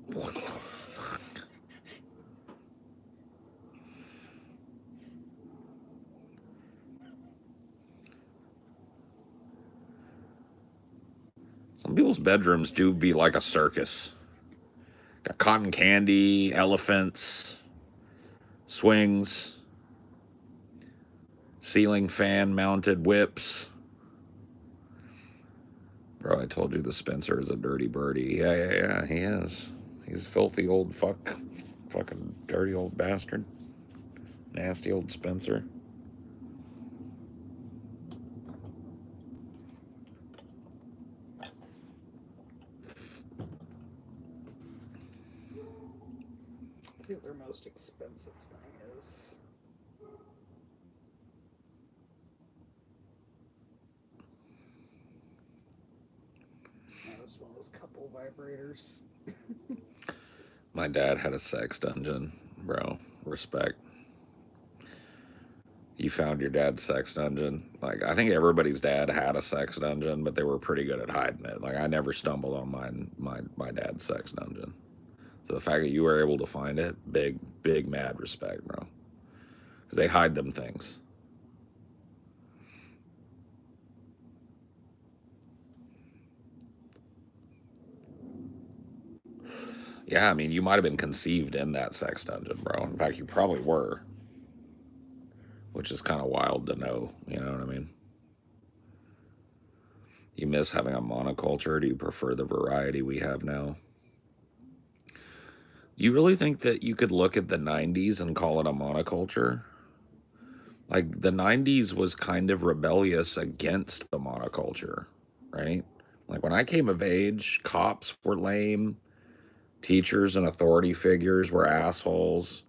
What the fuck? Some people's bedrooms do be like a circus. Got cotton candy, elephants, swings, ceiling fan mounted whips. Bro, I told you the Spencer is a dirty birdie. Yeah, he is. He's a filthy old fucking dirty old bastard. Nasty old Spencer. most expensive thing is. As well as couple vibrators. My dad had a sex dungeon, bro. Respect. You found your dad's sex dungeon. Like, I think everybody's dad had a sex dungeon, but they were pretty good at hiding it. Like, I never stumbled on my dad's sex dungeon. So the fact that you were able to find it, big mad respect, bro. Because they hide them things. Yeah, I mean, you might have been conceived in that sex dungeon, bro. In fact, you probably were. Which is kind of wild to know, you know what I mean? You miss having a monoculture? Do you prefer the variety we have now? Do you really think that you could look at the 90s and call it a monoculture? Like, the 90s was kind of rebellious against the monoculture, right? Like, when I came of age, cops were lame, teachers and authority figures were assholes,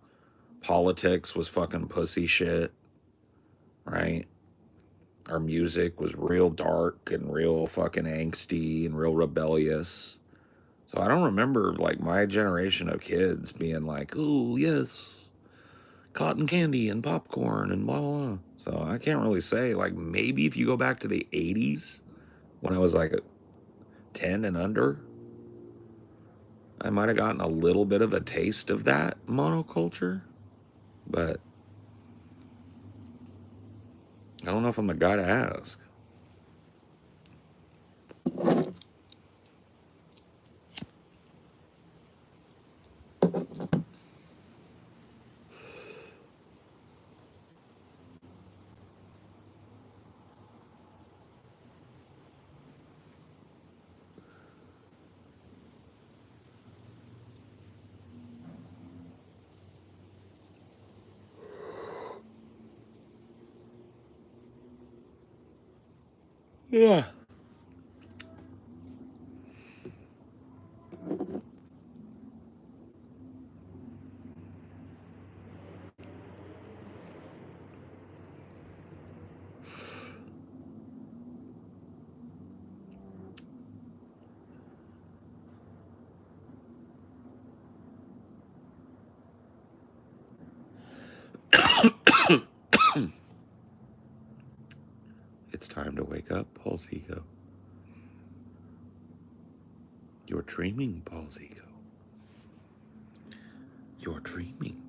politics was fucking pussy shit, right? Our music was real dark and real fucking angsty and real rebellious. So I don't remember like my generation of kids being like, "Ooh, yes, cotton candy and popcorn and blah blah blah." So I can't really say. Like maybe if you go back to the 80s when I was like 10 and under, I might have gotten a little bit of a taste of that monoculture, but I don't know if I'm the guy to ask. Yeah. It's time to wake up, Paul's ego. You're dreaming, Paul's ego. You're dreaming.